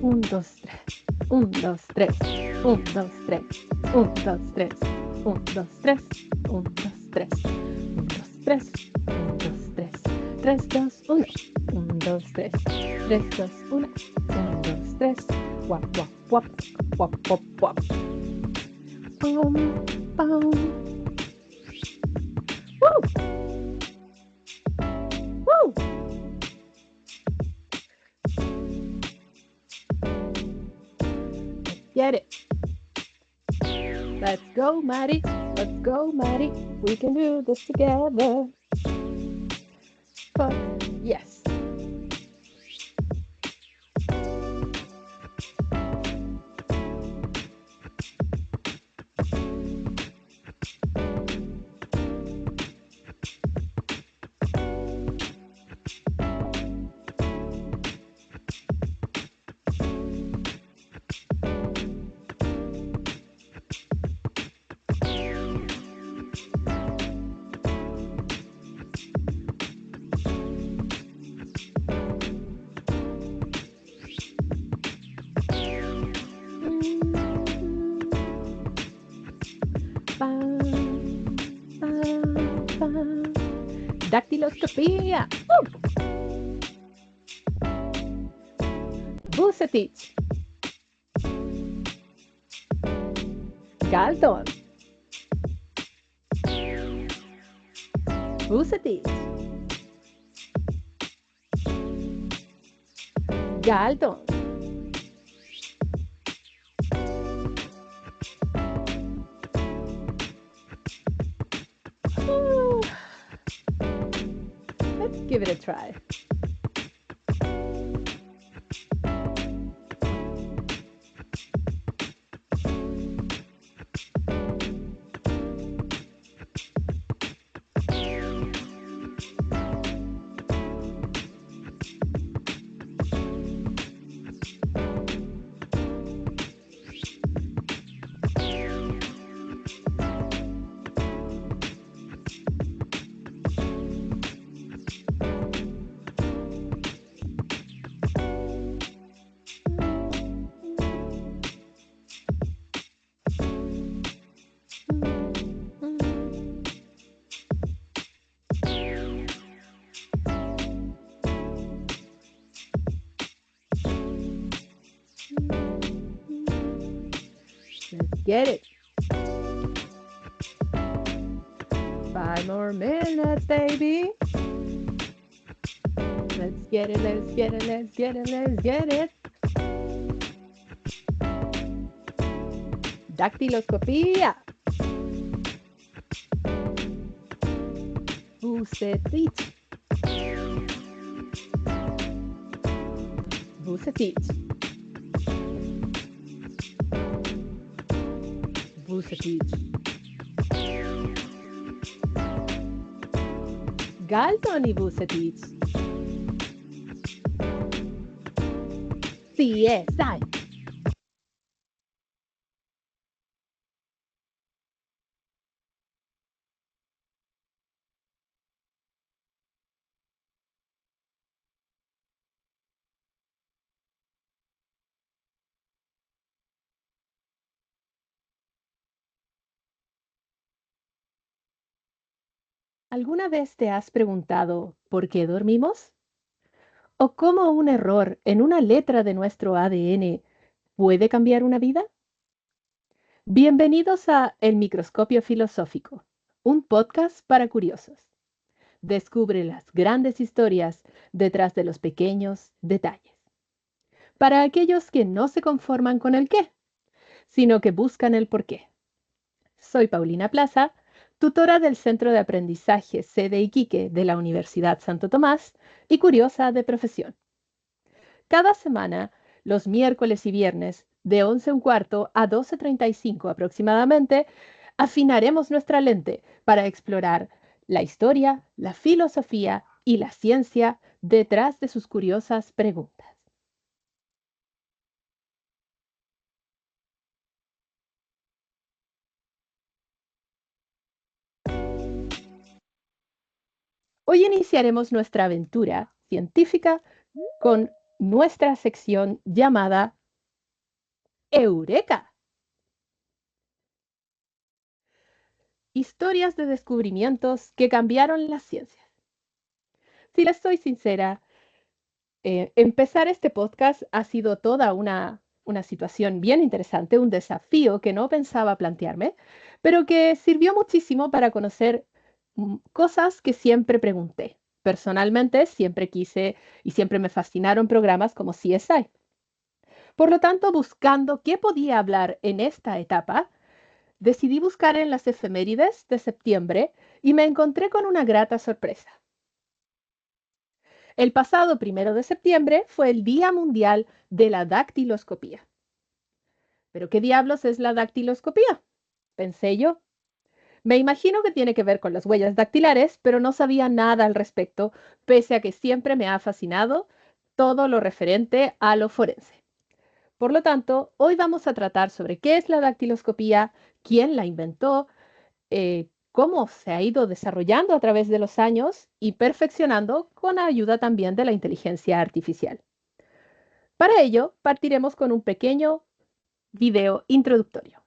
Un, dos, tres. Un, dos, tres. Un, dos, tres. Un, dos, tres. Un, dos, tres. Un, dos, tres. Un, dos, tres. Un, dos, tres. 3, 2, 1. 1, 2, 3. 3, 2, 1. 1, 2, 3. Wap, wap, wap. Wap, wap, wap. Pum, pum. Woo! Woo! Get it. Let's go, Maddie. Let's go, Maddie. We can do this together. Fuck yes. Dactyloscopia. Vucetich. Galton. Vucetich. Galton. Let's give it a try. Let's get it. 5 more minutes, baby. Let's get it, let's get it, let's get it, let's get it. Dactyloscopia. Vucetich. Vucetich. Vucetich. Galton y Vucetich. CSI. ¿Alguna vez te has preguntado por qué dormimos? ¿O cómo un error en una letra de nuestro ADN puede cambiar una vida? Bienvenidos a El Microscopio Filosófico, un podcast para curiosos. Descubre las grandes historias detrás de los pequeños detalles. Para aquellos que no se conforman con el qué, sino que buscan el por qué. Soy Paulina Plaza, tutora del Centro de Aprendizaje Sede Iquique de la Universidad Santo Tomás y curiosa de profesión. Cada semana, los miércoles y viernes, de 11:15 a 12:35 aproximadamente, afinaremos nuestra lente para explorar la historia, la filosofía y la ciencia detrás de sus curiosas preguntas. Hoy iniciaremos nuestra aventura científica con nuestra sección llamada Eureka. Historias de descubrimientos que cambiaron las ciencias. Si les soy sincera, empezar este podcast ha sido toda una situación bien interesante, un desafío que no pensaba plantearme, pero que sirvió muchísimo para conocer cosas que siempre pregunté. Personalmente, siempre quise y siempre me fascinaron programas como CSI. Por lo tanto, buscando qué podía hablar en esta etapa, decidí buscar en las efemérides de septiembre y me encontré con una grata sorpresa. El pasado 1 de septiembre fue el Día Mundial de la Dactiloscopía. ¿Pero qué diablos es la dactiloscopía? Pensé yo. Me imagino que tiene que ver con las huellas dactilares, pero no sabía nada al respecto, pese a que siempre me ha fascinado todo lo referente a lo forense. Por lo tanto, hoy vamos a tratar sobre qué es la dactiloscopía, quién la inventó, cómo se ha ido desarrollando a través de los años y perfeccionando con ayuda también de la inteligencia artificial. Para ello, partiremos con un pequeño video introductorio.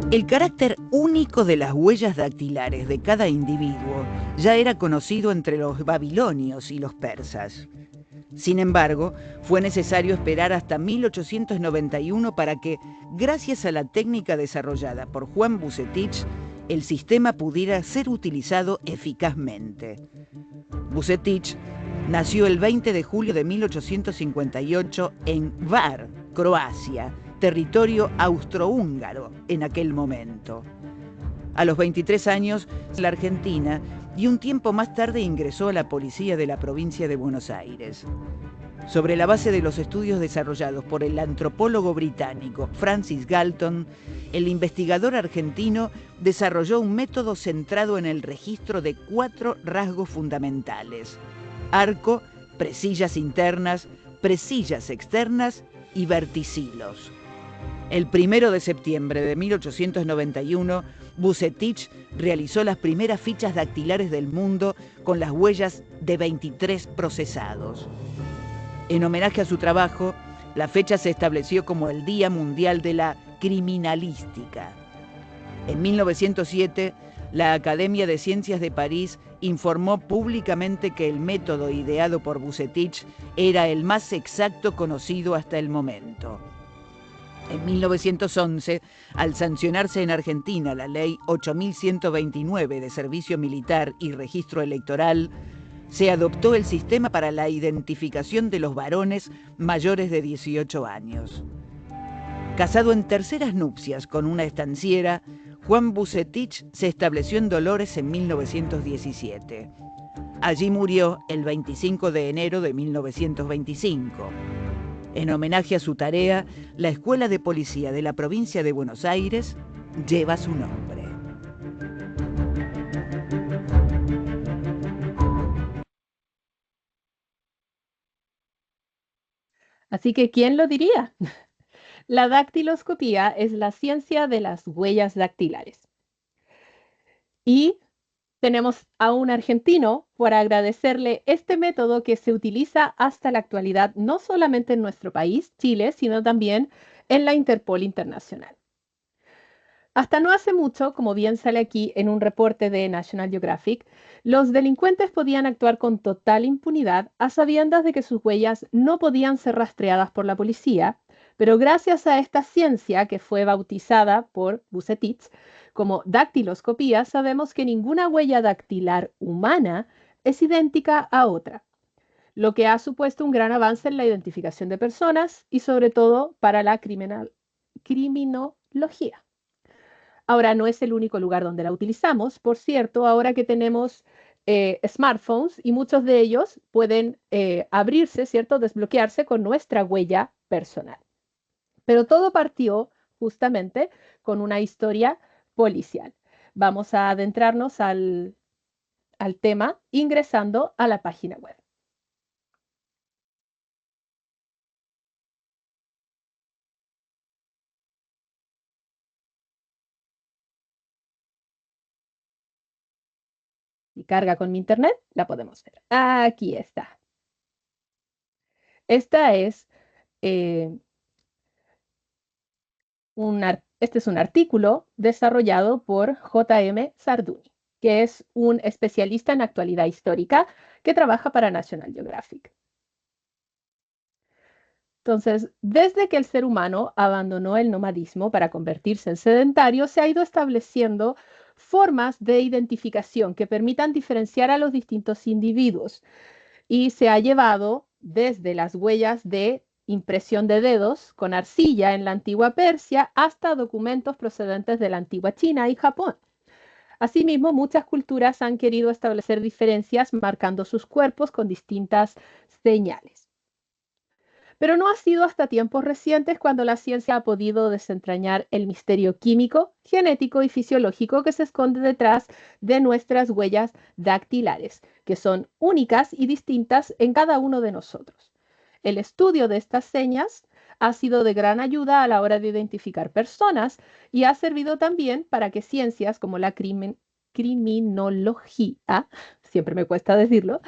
El carácter único de las huellas dactilares de cada individuo ya era conocido entre los babilonios y los persas. Sin embargo, fue necesario esperar hasta 1891 para que, gracias a la técnica desarrollada por Juan Vucetich, el sistema pudiera ser utilizado eficazmente. Vucetich nació el 20 de julio de 1858 en Hvar, Croacia, territorio austrohúngaro en aquel momento. A los 23 años, la Argentina, y un tiempo más tarde ingresó a la policía de la provincia de Buenos Aires. Sobre la base de los estudios desarrollados por el antropólogo británico Francis Galton, el investigador argentino desarrolló un método centrado en el registro de 4 rasgos fundamentales: arco, presillas internas, presillas externas y verticilos. El 1 de septiembre de 1891, Vucetich realizó las primeras fichas dactilares del mundo con las huellas de 23 procesados. En homenaje a su trabajo, la fecha se estableció como el Día Mundial de la Criminalística. En 1907, la Academia de Ciencias de París informó públicamente que el método ideado por Vucetich era el más exacto conocido hasta el momento. En 1911, al sancionarse en Argentina la Ley 8129 de Servicio Militar y Registro Electoral, se adoptó el sistema para la identificación de los varones mayores de 18 años. Casado en terceras nupcias con una estanciera, Juan Vucetich se estableció en Dolores en 1917. Allí murió el 25 de enero de 1925. En homenaje a su tarea, la Escuela de Policía de la provincia de Buenos Aires lleva su nombre. Así que, ¿quién lo diría? La dactiloscopía es la ciencia de las huellas dactilares. Y tenemos a un argentino por agradecerle este método que se utiliza hasta la actualidad, no solamente en nuestro país, Chile, sino también en la Interpol Internacional. Hasta no hace mucho, como bien sale aquí en un reporte de National Geographic, los delincuentes podían actuar con total impunidad a sabiendas de que sus huellas no podían ser rastreadas por la policía, pero gracias a esta ciencia que fue bautizada por Bucetich como dactiloscopía, sabemos que ninguna huella dactilar humana es idéntica a otra, lo que ha supuesto un gran avance en la identificación de personas y sobre todo para la criminología. Ahora no es el único lugar donde la utilizamos. Por cierto, ahora que tenemos smartphones y muchos de ellos pueden abrirse, ¿cierto? Desbloquearse con nuestra huella personal. Pero todo partió justamente con una historia policial. Vamos a adentrarnos al tema ingresando a la página web. Si carga con mi internet, la podemos ver. Aquí está. Esta es eh, este es un artículo desarrollado por J.M. Sarduni, que es un especialista en actualidad histórica que trabaja para National Geographic. Entonces, desde que el ser humano abandonó el nomadismo para convertirse en sedentario, se ha ido estableciendo formas de identificación que permitan diferenciar a los distintos individuos y se ha llevado desde las huellas de impresión de dedos con arcilla en la antigua Persia hasta documentos procedentes de la antigua China y Japón. Asimismo, muchas culturas han querido establecer diferencias marcando sus cuerpos con distintas señales. Pero no ha sido hasta tiempos recientes cuando la ciencia ha podido desentrañar el misterio químico, genético y fisiológico que se esconde detrás de nuestras huellas dactilares, que son únicas y distintas en cada uno de nosotros. El estudio de estas señas ha sido de gran ayuda a la hora de identificar personas y ha servido también para que ciencias como la criminología, siempre me cuesta decirlo,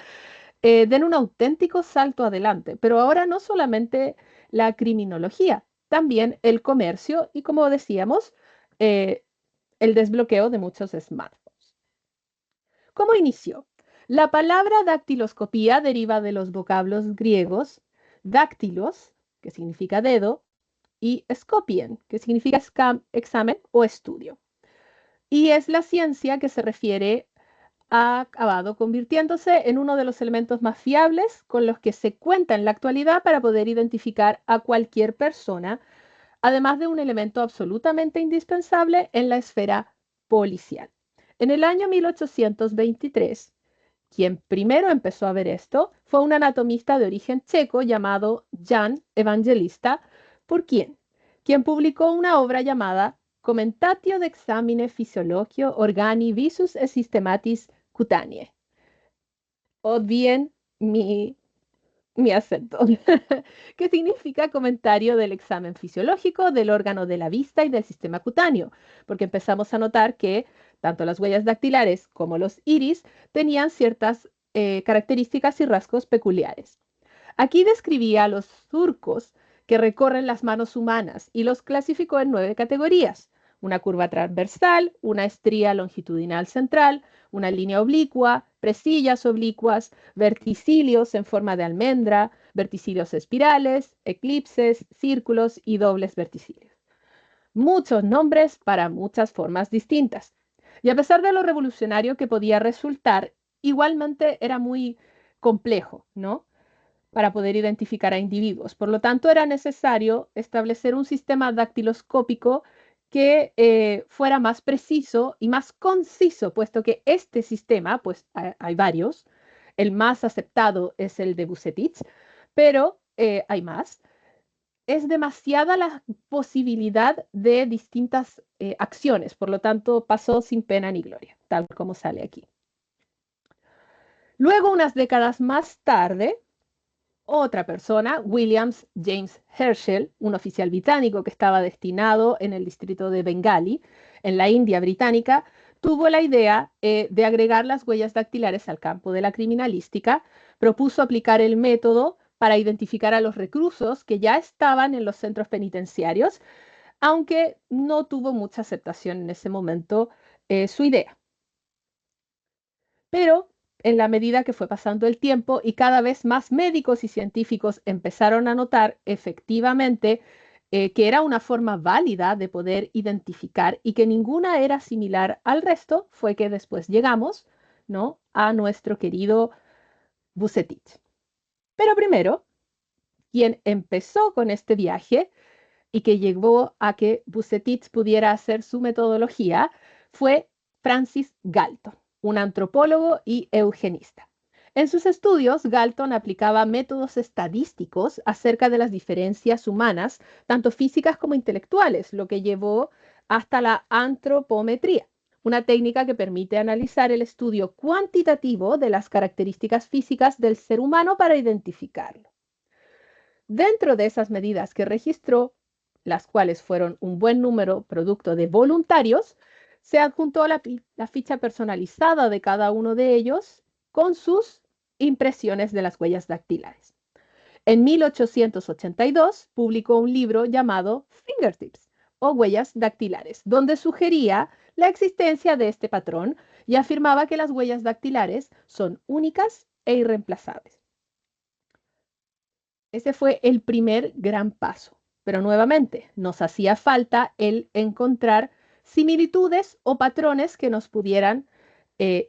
den un auténtico salto adelante. Pero ahora no solamente la criminología, también el comercio y, como decíamos, eh, el desbloqueo de muchos smartphones. ¿Cómo inició? La palabra dactiloscopía deriva de los vocablos griegos dáctilos, que significa dedo, y scopien, que significa examen o estudio. Y es la ciencia que se refiere ha acabado convirtiéndose en uno de los elementos más fiables con los que se cuenta en la actualidad para poder identificar a cualquier persona, además de un elemento absolutamente indispensable en la esfera policial. En el año 1823, quien primero empezó a ver esto fue un anatomista de origen checo llamado Jan Evangelista Purkin, quien publicó una obra llamada Commentatio de examine physiologio organi visus et systematis cutaneae. O bien mi acento, que significa comentario del examen fisiológico del órgano de la vista y del sistema cutáneo, porque empezamos a notar que tanto las huellas dactilares como los iris tenían ciertas características y rasgos peculiares. Aquí describía a los surcos que recorren las manos humanas y los clasificó en 9 categorías: una curva transversal, una estría longitudinal central, una línea oblicua, presillas oblicuas, verticilios en forma de almendra, verticilios espirales, eclipses, círculos y dobles verticilios. Muchos nombres para muchas formas distintas. Y a pesar de lo revolucionario que podía resultar, igualmente era muy complejo, ¿no? Para poder identificar a individuos. Por lo tanto, era necesario establecer un sistema dactiloscópico que fuera más preciso y más conciso, puesto que este sistema, pues hay varios, el más aceptado es el de Bucetich, pero hay más. es demasiada la posibilidad de distintas acciones, por lo tanto pasó sin pena ni gloria, tal como sale aquí. Luego, unas décadas más tarde, otra persona, William James Herschel, un oficial británico que estaba destinado en el distrito de Bengali, en la India británica, tuvo la idea de agregar las huellas dactilares al campo de la criminalística, propuso aplicar el método para identificar a los reclusos que ya estaban en los centros penitenciarios, aunque no tuvo mucha aceptación en ese momento su idea. Pero en la medida que fue pasando el tiempo y cada vez más médicos y científicos empezaron a notar efectivamente que era una forma válida de poder identificar y que ninguna era similar al resto, fue que después llegamos, ¿no?, a nuestro querido Vucetich. Pero primero, quien empezó con este viaje y que llevó a que Vucetich pudiera hacer su metodología fue Francis Galton, un antropólogo y eugenista. En sus estudios, Galton aplicaba métodos estadísticos acerca de las diferencias humanas, tanto físicas como intelectuales, lo que llevó hasta la antropometría, una técnica que permite analizar el estudio cuantitativo de las características físicas del ser humano para identificarlo. Dentro de esas medidas que registró, las cuales fueron un buen número producto de voluntarios, se adjuntó la ficha personalizada de cada uno de ellos con sus impresiones de las huellas dactilares. En 1882 publicó un libro llamado Fingertips o huellas dactilares, donde sugería la existencia de este patrón y afirmaba que las huellas dactilares son únicas e irreemplazables. Ese fue el primer gran paso, pero nuevamente nos hacía falta el encontrar similitudes o patrones que nos pudieran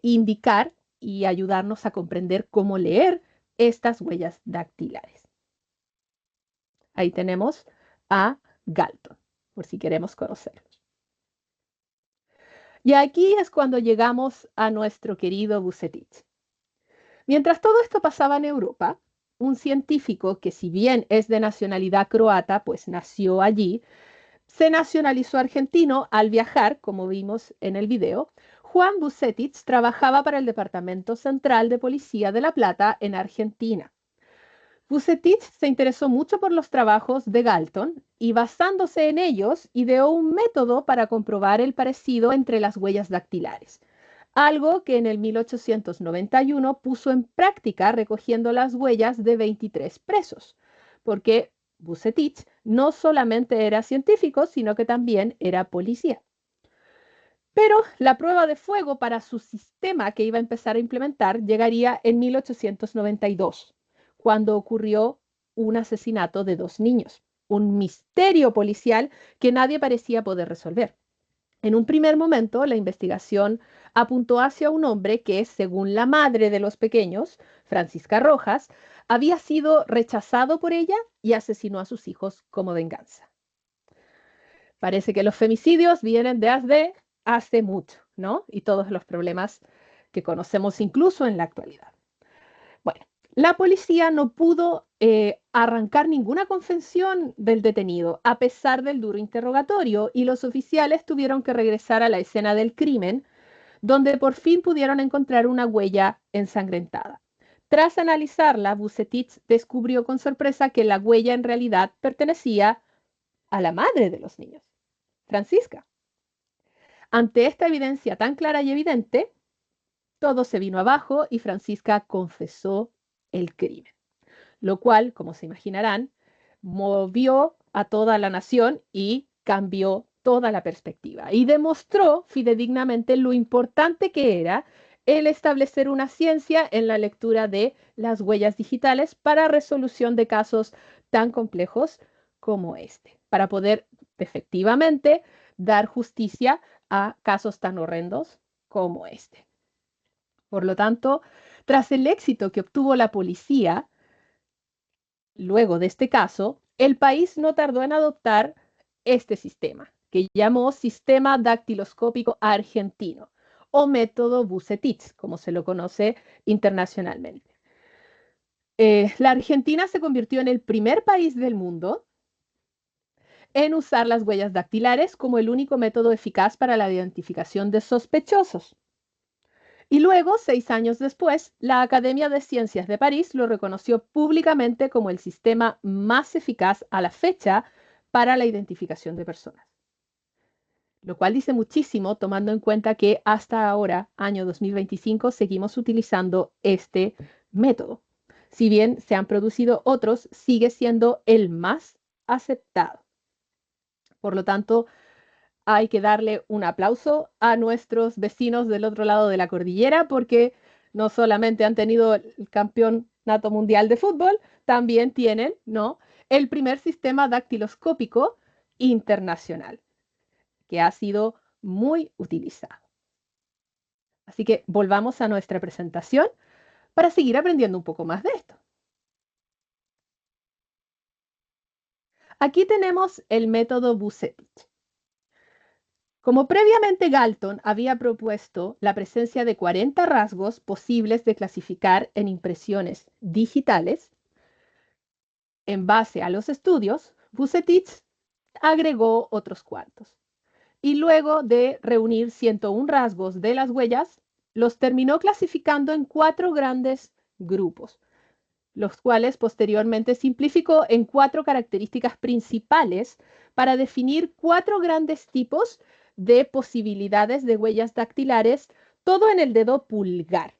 indicar y ayudarnos a comprender cómo leer estas huellas dactilares. Ahí tenemos a Galton, por si queremos conocerlos. Y aquí es cuando llegamos a nuestro querido Vucetich. Mientras todo esto pasaba en Europa, un científico que, si bien es de nacionalidad croata, pues nació allí, se nacionalizó argentino al viajar, como vimos en el video. Juan Vucetich trabajaba para el Departamento Central de Policía de La Plata en Argentina. Vucetich se interesó mucho por los trabajos de Galton y, basándose en ellos, ideó un método para comprobar el parecido entre las huellas dactilares, algo que en el 1891 puso en práctica recogiendo las huellas de 23 presos, porque Vucetich no solamente era científico, sino que también era policía. Pero la prueba de fuego para su sistema que iba a empezar a implementar llegaría en 1892, cuando ocurrió un asesinato de 2 niños, un misterio policial que nadie parecía poder resolver. En un primer momento, la investigación apuntó hacia un hombre que, según la madre de los pequeños, Francisca Rojas, había sido rechazado por ella y asesinó a sus hijos como venganza. Parece que los femicidios vienen desde hace mucho, ¿no? Y todos los problemas que conocemos incluso en la actualidad. Bueno, la policía no pudo arrancar ninguna confesión del detenido, a pesar del duro interrogatorio, y los oficiales tuvieron que regresar a la escena del crimen, donde por fin pudieron encontrar una huella ensangrentada. Tras analizarla, Vucetich descubrió con sorpresa que la huella en realidad pertenecía a la madre de los niños, Francisca. Ante esta evidencia tan clara y evidente, todo se vino abajo y Francisca confesó el crimen, lo cual, como se imaginarán, movió a toda la nación y cambió toda la perspectiva y demostró fidedignamente lo importante que era el establecer una ciencia en la lectura de las huellas digitales para resolución de casos tan complejos como este, para poder efectivamente dar justicia a casos tan horrendos como este. Por lo tanto, tras el éxito que obtuvo la policía, luego de este caso, el país no tardó en adoptar este sistema, que llamó Sistema Dactiloscópico Argentino o método Vucetich, como se lo conoce internacionalmente. La Argentina se convirtió en el primer país del mundo en usar las huellas dactilares como el único método eficaz para la identificación de sospechosos. Y luego, 6 años después, la Academia de Ciencias de París lo reconoció públicamente como el sistema más eficaz a la fecha para la identificación de personas. Lo cual dice muchísimo tomando en cuenta que hasta ahora, año 2025, seguimos utilizando este método. Si bien se han producido otros, sigue siendo el más aceptado. Por lo tanto, hay que darle un aplauso a nuestros vecinos del otro lado de la cordillera porque no solamente han tenido el campeonato mundial de fútbol, también tienen, ¿no?, el primer sistema dactiloscópico internacional, que ha sido muy utilizado. Así que volvamos a nuestra presentación para seguir aprendiendo un poco más de esto. Aquí tenemos el método Vucetich. Como previamente Galton había propuesto la presencia de 40 rasgos posibles de clasificar en impresiones digitales, en base a los estudios, Vucetich agregó otros cuantos. Y luego de reunir 101 rasgos de las huellas, los terminó clasificando en 4 grandes grupos, los cuales posteriormente simplificó en 4 características principales para definir 4 grandes tipos de posibilidades de huellas dactilares, todo en el dedo pulgar,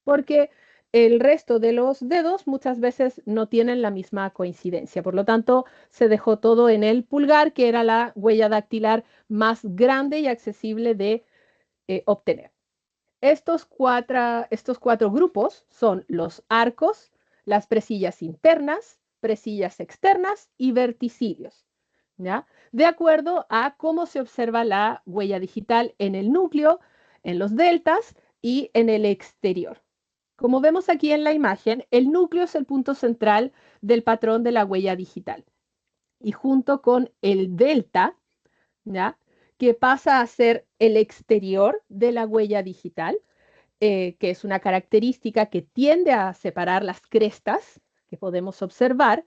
porque el resto de los dedos muchas veces no tienen la misma coincidencia. Por lo tanto, se dejó todo en el pulgar, que era la huella dactilar más grande y accesible de obtener. Estos cuatro grupos son los arcos, las presillas internas, presillas externas y verticillos, ¿ya? De acuerdo a cómo se observa la huella digital en el núcleo, en los deltas y en el exterior. Como vemos aquí en la imagen, el núcleo es el punto central del patrón de la huella digital. Y junto con el delta, ¿ya?, que pasa a ser el exterior de la huella digital, que es una característica que tiende a separar las crestas que podemos observar,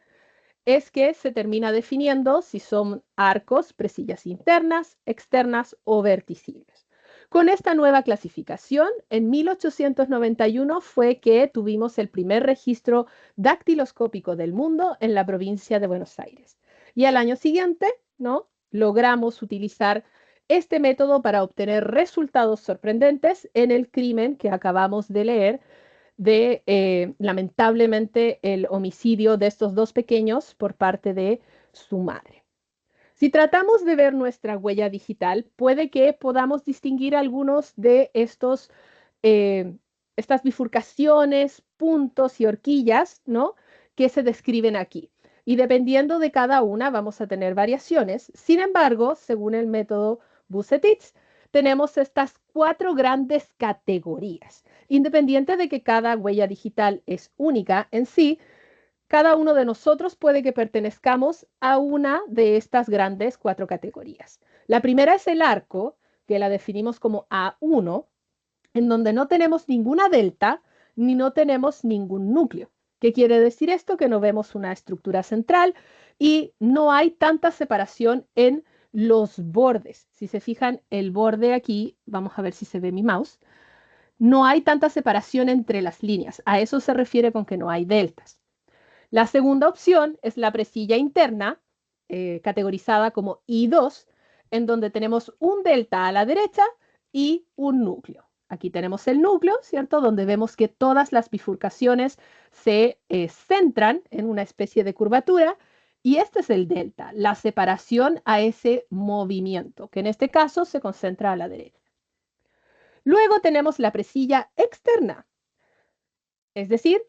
es que se termina definiendo si son arcos, presillas internas, externas o verticillos. Con esta nueva clasificación, en 1891 fue que tuvimos el primer registro dactiloscópico del mundo en la provincia de Buenos Aires. Y al año siguiente, ¿no?, logramos utilizar este método para obtener resultados sorprendentes en el crimen que acabamos de leer de, lamentablemente, el homicidio de estos 2 pequeños por parte de su madre. Si tratamos de ver nuestra huella digital, puede que podamos distinguir algunos de estas bifurcaciones, puntos y horquillas, ¿no?, que se describen aquí. Y dependiendo de cada una, vamos a tener variaciones. Sin embargo, según el método Vucetich, tenemos estas 4 grandes categorías. Independiente de que cada huella digital es única en sí, cada uno de nosotros puede que pertenezcamos a una de estas grandes 4 categorías. La primera es el arco, que la definimos como A1, en donde no tenemos ninguna delta ni no tenemos ningún núcleo. ¿Qué quiere decir esto? Que no vemos una estructura central y no hay tanta separación en los bordes. Si se fijan, el borde aquí, vamos a ver si se ve mi mouse, no hay tanta separación entre las líneas. A eso se refiere con que no hay deltas. La segunda opción es la presilla interna, categorizada como I2, en donde tenemos un delta a la derecha y un núcleo. Aquí tenemos el núcleo, ¿cierto?, donde vemos que todas las bifurcaciones se centran en una especie de curvatura, y este es el delta, la separación a ese movimiento, que en este caso se concentra a la derecha. Luego tenemos la presilla externa, es decir,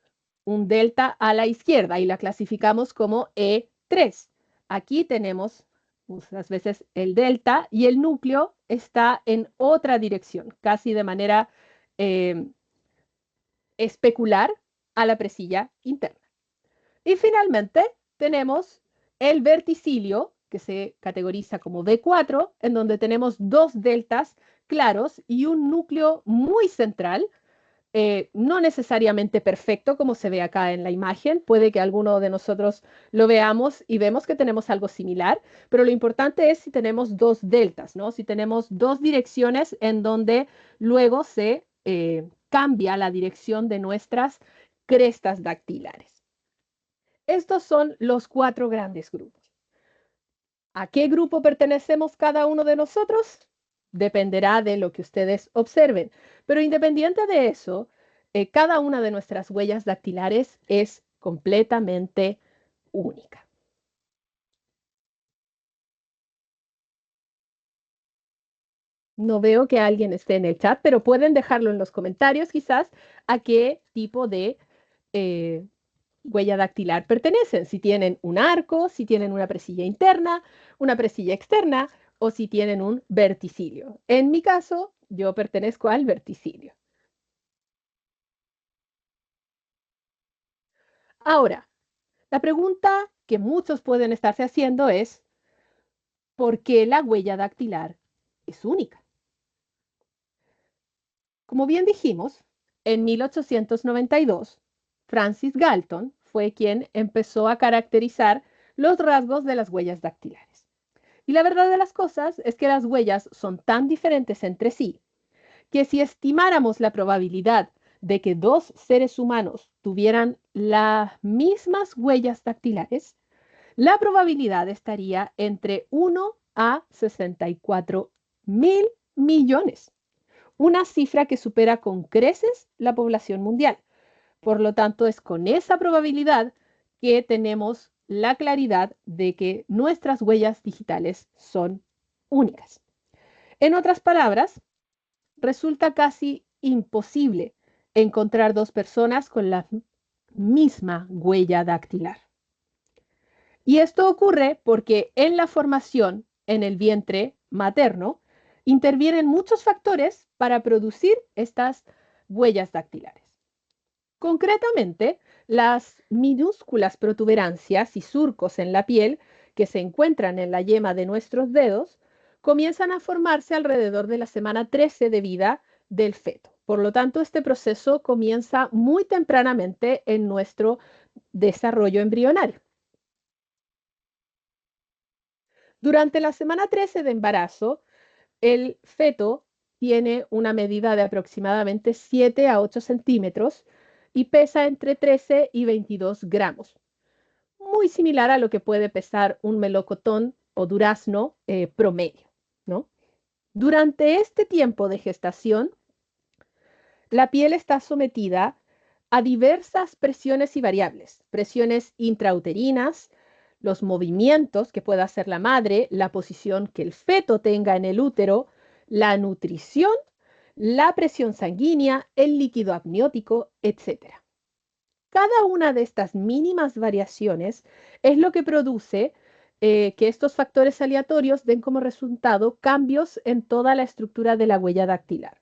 un delta a la izquierda, y la clasificamos como E3. Aquí tenemos muchas veces el delta y el núcleo está en otra dirección, casi de manera especular a la presilla interna. Y finalmente tenemos el verticilio, que se categoriza como B4, en donde tenemos 2 deltas claros y un núcleo muy central, no necesariamente perfecto como se ve acá en la imagen, puede que alguno de nosotros lo veamos y vemos que tenemos algo similar, pero lo importante es si tenemos dos deltas, ¿no? Si tenemos dos direcciones en donde luego se cambia la dirección de nuestras crestas dactilares. Estos son los cuatro grandes grupos. ¿A qué grupo pertenecemos cada uno de nosotros? Dependerá de lo que ustedes observen. Pero independiente de eso, cada una de nuestras huellas dactilares es completamente única. No veo que alguien esté en el chat, pero pueden dejarlo en los comentarios quizás a qué tipo de eh, huella dactilar pertenecen. Si tienen un arco, si tienen una presilla interna, una presilla externa o si tienen un verticilio. En mi caso, yo pertenezco al verticilio. Ahora, la pregunta que muchos pueden estarse haciendo es, ¿por qué la huella dactilar es única? Como bien dijimos, en 1892, Francis Galton fue quien empezó a caracterizar los rasgos de las huellas dactilares. Y la verdad de las cosas es que las huellas son tan diferentes entre sí que si estimáramos la probabilidad de que dos seres humanos tuvieran las mismas huellas dactilares, la probabilidad estaría entre 1 a 64.000 millones, una cifra que supera con creces la población mundial. Por lo tanto, es con esa probabilidad que tenemos la claridad de que nuestras huellas digitales son únicas. En otras palabras, resulta casi imposible encontrar dos personas con la misma huella dactilar. Y esto ocurre porque en la formación en el vientre materno intervienen muchos factores para producir estas huellas dactilares. Concretamente, las minúsculas protuberancias y surcos en la piel que se encuentran en la yema de nuestros dedos comienzan a formarse alrededor de la semana 13 de vida del feto. Por lo tanto, este proceso comienza muy tempranamente en nuestro desarrollo embrionario. Durante la semana 13 de embarazo, el feto tiene una medida de aproximadamente 7 a 8 centímetros y pesa entre 13 y 22 gramos, muy similar a lo que puede pesar un melocotón o durazno promedio, ¿no? Durante este tiempo de gestación, la piel está sometida a diversas presiones y variables, presiones intrauterinas, los movimientos que pueda hacer la madre, la posición que el feto tenga en el útero, la nutrición, la presión sanguínea, el líquido amniótico, etc. Cada una de estas mínimas variaciones es lo que produce que estos factores aleatorios den como resultado cambios en toda la estructura de la huella dactilar.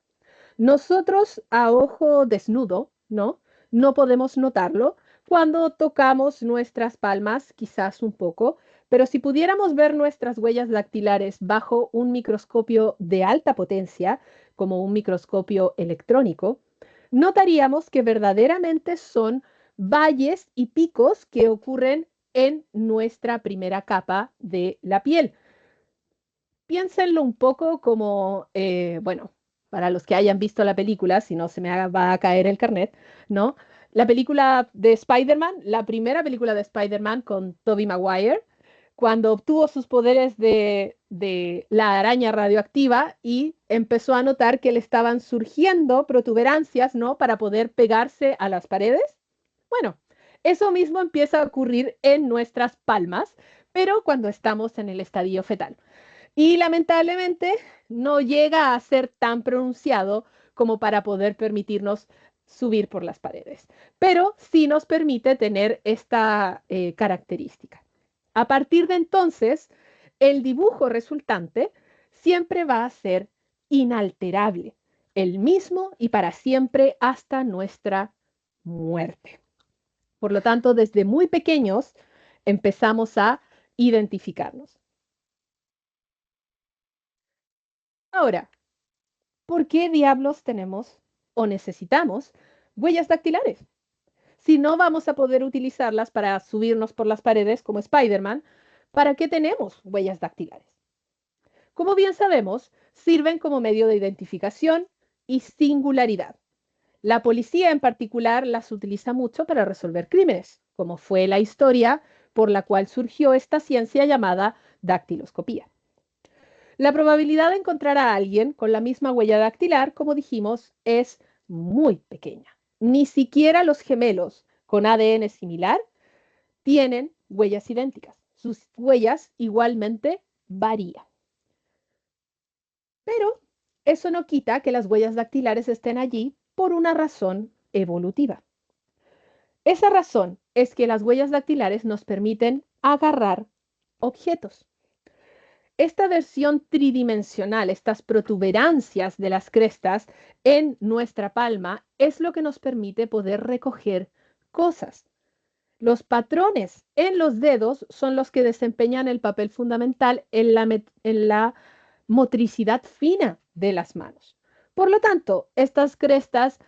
Nosotros a ojo desnudo, ¿no? No podemos notarlo. Cuando tocamos nuestras palmas, quizás un poco, pero si pudiéramos ver nuestras huellas dactilares bajo un microscopio de alta potencia, como un microscopio electrónico, notaríamos que verdaderamente son valles y picos que ocurren en nuestra primera capa de la piel. Piénsenlo un poco como, bueno, para los que hayan visto la película, si no se me va a caer el carnet, ¿no? La película de Spider-Man, la primera película de Spider-Man con Tobey Maguire, cuando obtuvo sus poderes de la araña radioactiva y empezó a notar que le estaban surgiendo protuberancias, ¿no? Para poder pegarse a las paredes. Bueno, eso mismo empieza a ocurrir en nuestras palmas, pero cuando estamos en el estadio fetal. Y lamentablemente no llega a ser tan pronunciado como para poder permitirnos subir por las paredes, pero sí nos permite tener esta característica. A partir de entonces, el dibujo resultante siempre va a ser inalterable, el mismo y para siempre hasta nuestra muerte. Por lo tanto, desde muy pequeños empezamos a identificarnos. Ahora, ¿por qué diablos tenemos o necesitamos huellas dactilares. Si no vamos a poder utilizarlas para subirnos por las paredes como Spider-Man, ¿para qué tenemos huellas dactilares? Como bien sabemos, sirven como medio de identificación y singularidad. La policía en particular las utiliza mucho para resolver crímenes, como fue la historia por la cual surgió esta ciencia llamada dactiloscopía. La probabilidad de encontrar a alguien con la misma huella dactilar, como dijimos, es muy pequeña. Ni siquiera los gemelos con ADN similar tienen huellas idénticas. Sus huellas igualmente varían. Pero eso no quita que las huellas dactilares estén allí por una razón evolutiva. Esa razón es que las huellas dactilares nos permiten agarrar objetos. Esta versión tridimensional, estas protuberancias de las crestas en nuestra palma, es lo que nos permite poder recoger cosas. Los patrones en los dedos son los que desempeñan el papel fundamental en la motricidad fina de las manos. Por lo tanto, estas crestas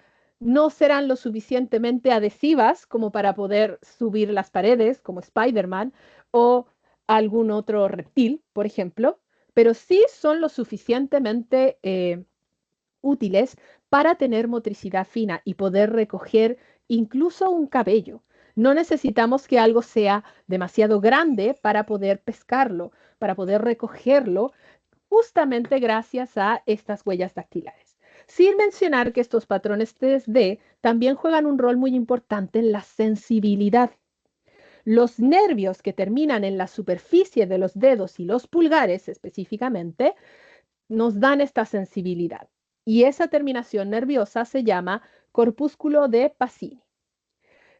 no serán lo suficientemente adhesivas como para poder subir las paredes, como Spider-Man o algún otro reptil, por ejemplo, pero sí son lo suficientemente útiles para tener motricidad fina y poder recoger incluso un cabello. No necesitamos que algo sea demasiado grande para poder pescarlo, para poder recogerlo, justamente gracias a estas huellas dactilares. Sin mencionar que estos patrones 3D también juegan un rol muy importante en la sensibilidad. Los nervios que terminan en la superficie de los dedos y los pulgares específicamente nos dan esta sensibilidad. Y esa terminación nerviosa se llama corpúsculo de Pacini.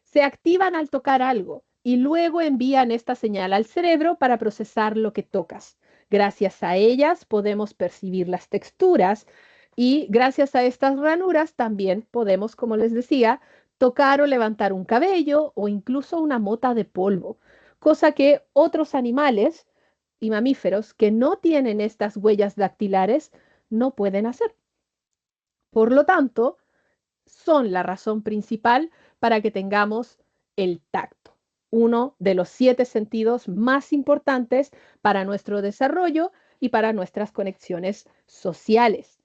Se activan al tocar algo y luego envían esta señal al cerebro para procesar lo que tocas. Gracias a ellas podemos percibir las texturas y gracias a estas ranuras también podemos, como les decía, tocar o levantar un cabello o incluso una mota de polvo, cosa que otros animales y mamíferos que no tienen estas huellas dactilares no pueden hacer. Por lo tanto, son la razón principal para que tengamos el tacto, uno de los 7 sentidos más importantes para nuestro desarrollo y para nuestras conexiones sociales.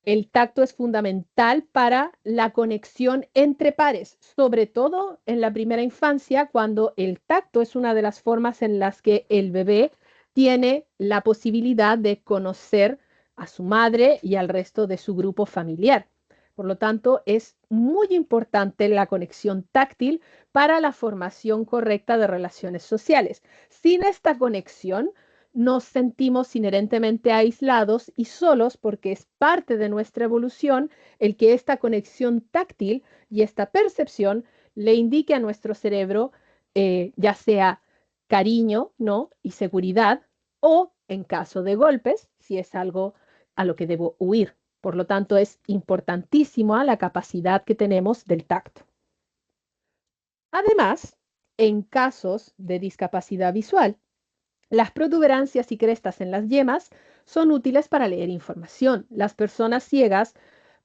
El tacto es fundamental para la conexión entre pares, sobre todo en la primera infancia, cuando el tacto es una de las formas en las que el bebé tiene la posibilidad de conocer a su madre y al resto de su grupo familiar. Por lo tanto, es muy importante la conexión táctil para la formación correcta de relaciones sociales. Sin esta conexión, nos sentimos inherentemente aislados y solos porque es parte de nuestra evolución el que esta conexión táctil y esta percepción le indique a nuestro cerebro ya sea cariño, ¿no? Y seguridad, o en caso de golpes, si es algo a lo que debo huir. Por lo tanto, es importantísima la capacidad que tenemos del tacto. Además, en casos de discapacidad visual, las protuberancias y crestas en las yemas son útiles para leer información. Las personas ciegas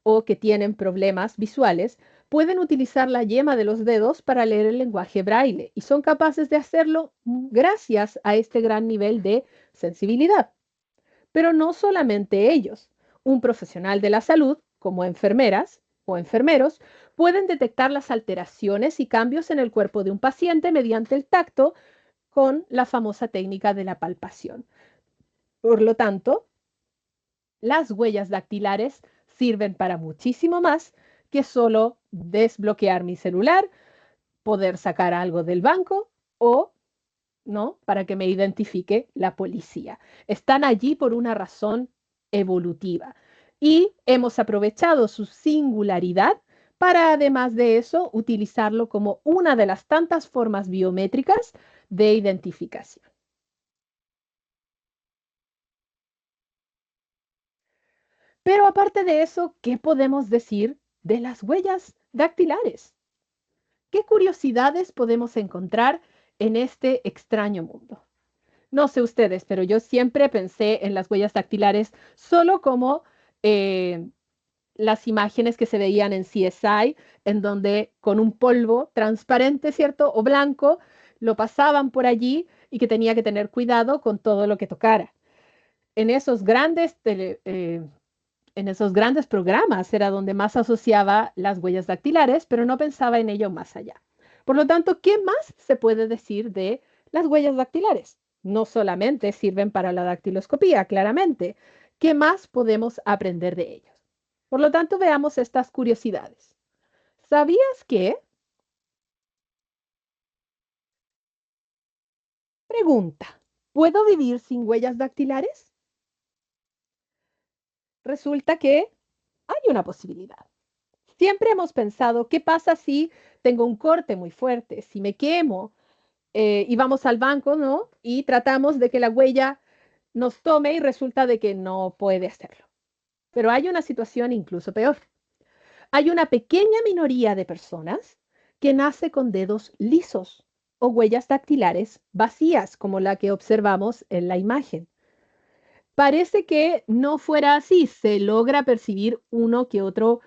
o que tienen problemas visuales pueden utilizar la yema de los dedos para leer el lenguaje braille y son capaces de hacerlo gracias a este gran nivel de sensibilidad. Pero no solamente ellos. Un profesional de la salud, como enfermeras o enfermeros, pueden detectar las alteraciones y cambios en el cuerpo de un paciente mediante el tacto con la famosa técnica de la palpación. Por lo tanto, las huellas dactilares sirven para muchísimo más que solo desbloquear mi celular, poder sacar algo del banco o ¿no? Para que me identifique la policía. Están allí por una razón evolutiva y hemos aprovechado su singularidad para, además de eso, utilizarlo como una de las tantas formas biométricas de identificación. Pero aparte de eso, ¿qué podemos decir de las huellas dactilares? ¿Qué curiosidades podemos encontrar en este extraño mundo? No sé ustedes, pero yo siempre pensé en las huellas dactilares solo como eh, las imágenes que se veían en CSI, en donde con un polvo transparente, ¿cierto? O blanco, lo pasaban por allí y que tenía que tener cuidado con todo lo que tocara. En esos grandes en esos grandes programas era donde más asociaba las huellas dactilares, pero no pensaba en ello más allá. Por lo tanto, ¿qué más se puede decir de las huellas dactilares? No solamente sirven para la dactiloscopía, claramente. ¿Qué más podemos aprender de ellos? Por lo tanto, veamos estas curiosidades. ¿Sabías que? Pregunta. ¿Puedo vivir sin huellas dactilares? Resulta que hay una posibilidad. Siempre hemos pensado, ¿qué pasa si tengo un corte muy fuerte, si me quemo y vamos al banco, ¿no? Y tratamos de que la huella nos tome y resulta de que no puede hacerlo. Pero hay una situación incluso peor. Hay una pequeña minoría de personas que nace con dedos lisos o huellas dactilares vacías, como la que observamos en la imagen. Parece que no fuera así, se logra percibir uno que otro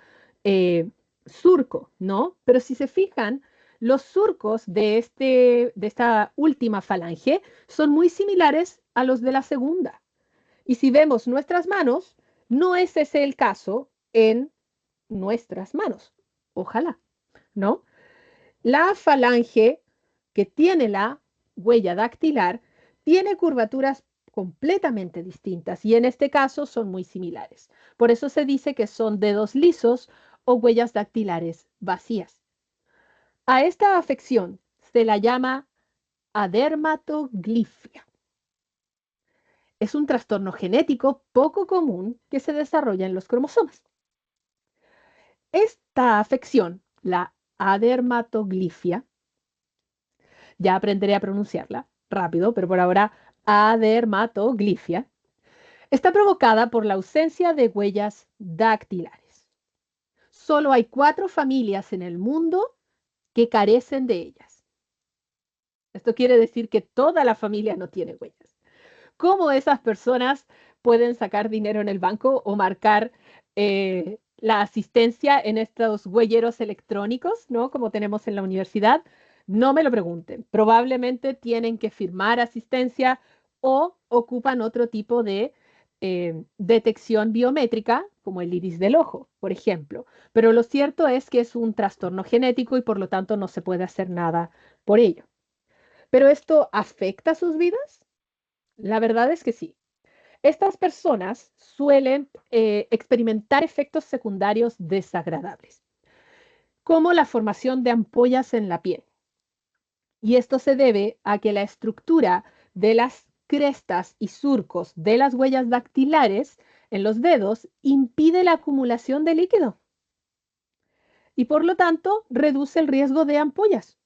eh, surco, ¿no? Pero si se fijan, los surcos de esta última falange son muy similares a los de la segunda. Y si vemos nuestras manos, no es ese el caso en nuestras manos. Ojalá, ¿no? La falange que tiene la huella dactilar tiene curvaturas completamente distintas y en este caso son muy similares. Por eso se dice que son dedos lisos o huellas dactilares vacías. A esta afección se la llama adermatoglifia. Es un trastorno genético poco común que se desarrolla en los cromosomas. Esta afección, la adermatoglifia, ya aprenderé a pronunciarla rápido, pero por ahora adermatoglifia, está provocada por la ausencia de huellas dactilares. Solo hay 4 familias en el mundo que carecen de ellas. Esto quiere decir que toda la familia no tiene huellas. ¿Cómo esas personas pueden sacar dinero en el banco o marcar la asistencia en estos huelleros electrónicos, ¿no? Como tenemos en la universidad? No me lo pregunten. Probablemente tienen que firmar asistencia o ocupan otro tipo de detección biométrica, como el iris del ojo, por ejemplo. Pero lo cierto es que es un trastorno genético y por lo tanto no se puede hacer nada por ello. ¿Pero esto afecta sus vidas? La verdad es que sí. Estas personas suelen experimentar efectos secundarios desagradables, como la formación de ampollas en la piel. Y esto se debe a que la estructura de las crestas y surcos de las huellas dactilares en los dedos impide la acumulación de líquido y por lo tanto reduce el riesgo de ampollas.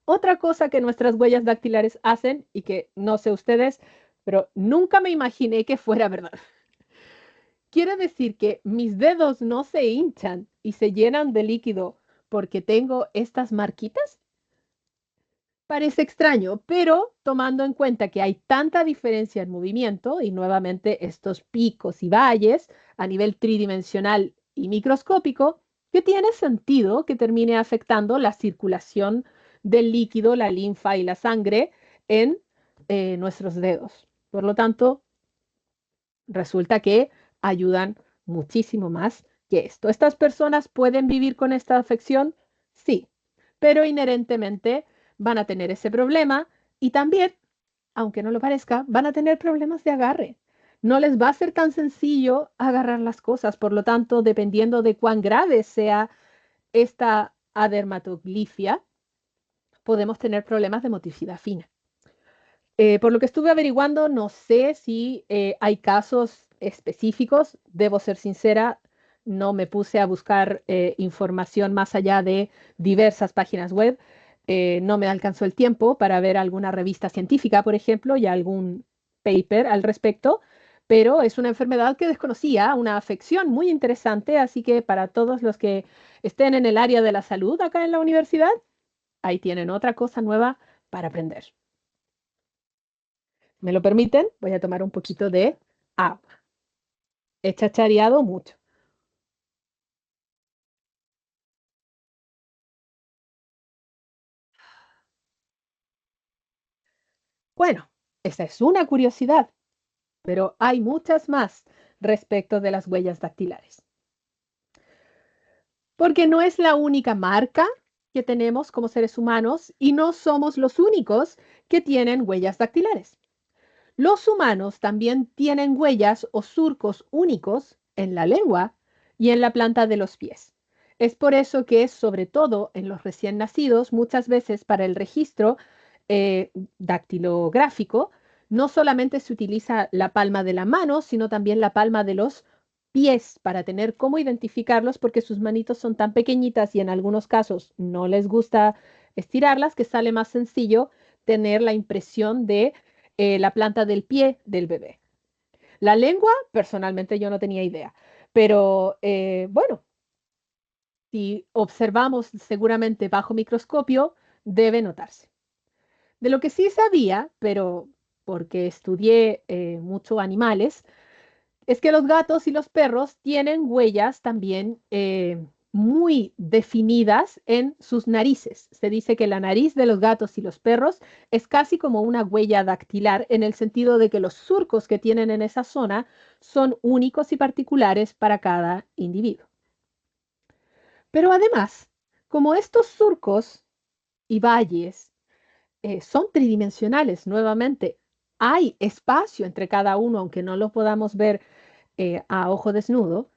Otra cosa que nuestras huellas dactilares hacen y que no sé ustedes, pero nunca me imaginé que fuera verdad. Quiere decir que mis dedos no se hinchan y se llenan de líquido porque tengo estas marquitas. Parece extraño, pero tomando en cuenta que hay tanta diferencia en movimiento y nuevamente estos picos y valles a nivel tridimensional y microscópico, que tiene sentido que termine afectando la circulación del líquido, la linfa y la sangre en nuestros dedos. Por lo tanto, resulta que ayudan muchísimo más que esto. ¿Estas personas pueden vivir con esta afección? Sí, pero inherentemente van a tener ese problema y también, aunque no lo parezca, van a tener problemas de agarre. No les va a ser tan sencillo agarrar las cosas, por lo tanto, dependiendo de cuán grave sea esta adermatoglifia, podemos tener problemas de motricidad fina. Por lo que estuve averiguando, no sé si hay casos específicos. Debo ser sincera, no me puse a buscar información más allá de diversas páginas web. No me alcanzó el tiempo para ver alguna revista científica, por ejemplo, y algún paper al respecto, pero es una enfermedad que desconocía, una afección muy interesante, así que para todos los que estén en el área de la salud acá en la universidad, ahí tienen otra cosa nueva para aprender. ¿Me lo permiten? Voy a tomar un poquito de agua. He chachareado mucho. Bueno, esa es una curiosidad, pero hay muchas más respecto de las huellas dactilares. Porque no es la única marca que tenemos como seres humanos y no somos los únicos que tienen huellas dactilares. Los humanos también tienen huellas o surcos únicos en la lengua y en la planta de los pies. Es por eso que, sobre todo en los recién nacidos, muchas veces para el registro dactilográfico, no solamente se utiliza la palma de la mano, sino también la palma de los pies para tener cómo identificarlos porque sus manitos son tan pequeñitas y en algunos casos no les gusta estirarlas, que sale más sencillo tener la impresión de la planta del pie del bebé. La lengua, personalmente yo no tenía idea, pero bueno, si observamos seguramente bajo microscopio, debe notarse. De lo que sí sabía, pero porque estudié mucho animales, es que los gatos y los perros tienen huellas también muy definidas en sus narices. Se dice que la nariz de los gatos y los perros es casi como una huella dactilar en el sentido de que los surcos que tienen en esa zona son únicos y particulares para cada individuo. Pero además, como estos surcos y valles son tridimensionales, nuevamente, hay espacio entre cada uno, aunque no lo podamos ver a ojo desnudo,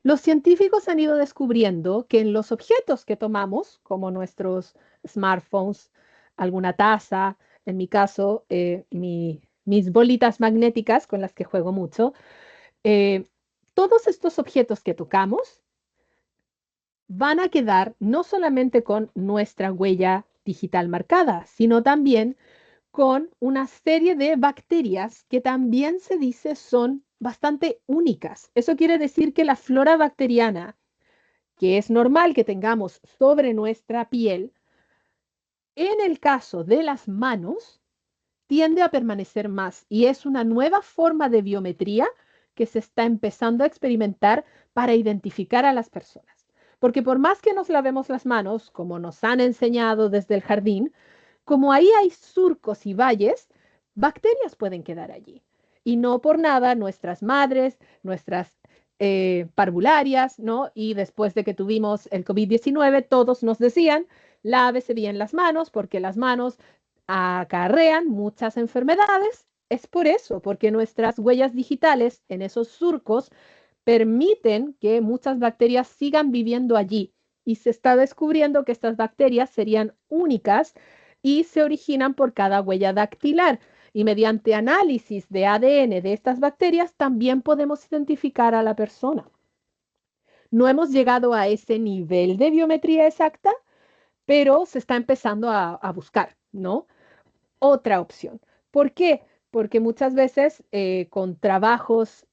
los científicos han ido descubriendo que en los objetos que tomamos, como nuestros smartphones, alguna taza, en mi caso, mis bolitas magnéticas con las que juego mucho, eh, todos estos objetos que tocamos van a quedar no solamente con nuestra huella digital marcada, sino también con una serie de bacterias que también se dice son bastante únicas. Eso quiere decir que la flora bacteriana, que es normal que tengamos sobre nuestra piel, en el caso de las manos, tiende a permanecer más y es una nueva forma de biometría que se está empezando a experimentar para identificar a las personas. Porque por más que nos lavemos las manos, como nos han enseñado desde el jardín, como ahí hay surcos y valles, bacterias pueden quedar allí. Y no por nada nuestras madres, nuestras parvularias, ¿no? Y después de que tuvimos el COVID-19, todos nos decían, lávese bien las manos porque las manos acarrean muchas enfermedades. Es por eso, porque nuestras huellas digitales en esos surcos permiten que muchas bacterias sigan viviendo allí. Y se está descubriendo que estas bacterias serían únicas y se originan por cada huella dactilar. Y mediante análisis de ADN de estas bacterias también podemos identificar a la persona. No hemos llegado a ese nivel de biometría exacta, pero se está empezando a buscar, ¿no? Otra opción. ¿Por qué? Porque muchas veces con trabajos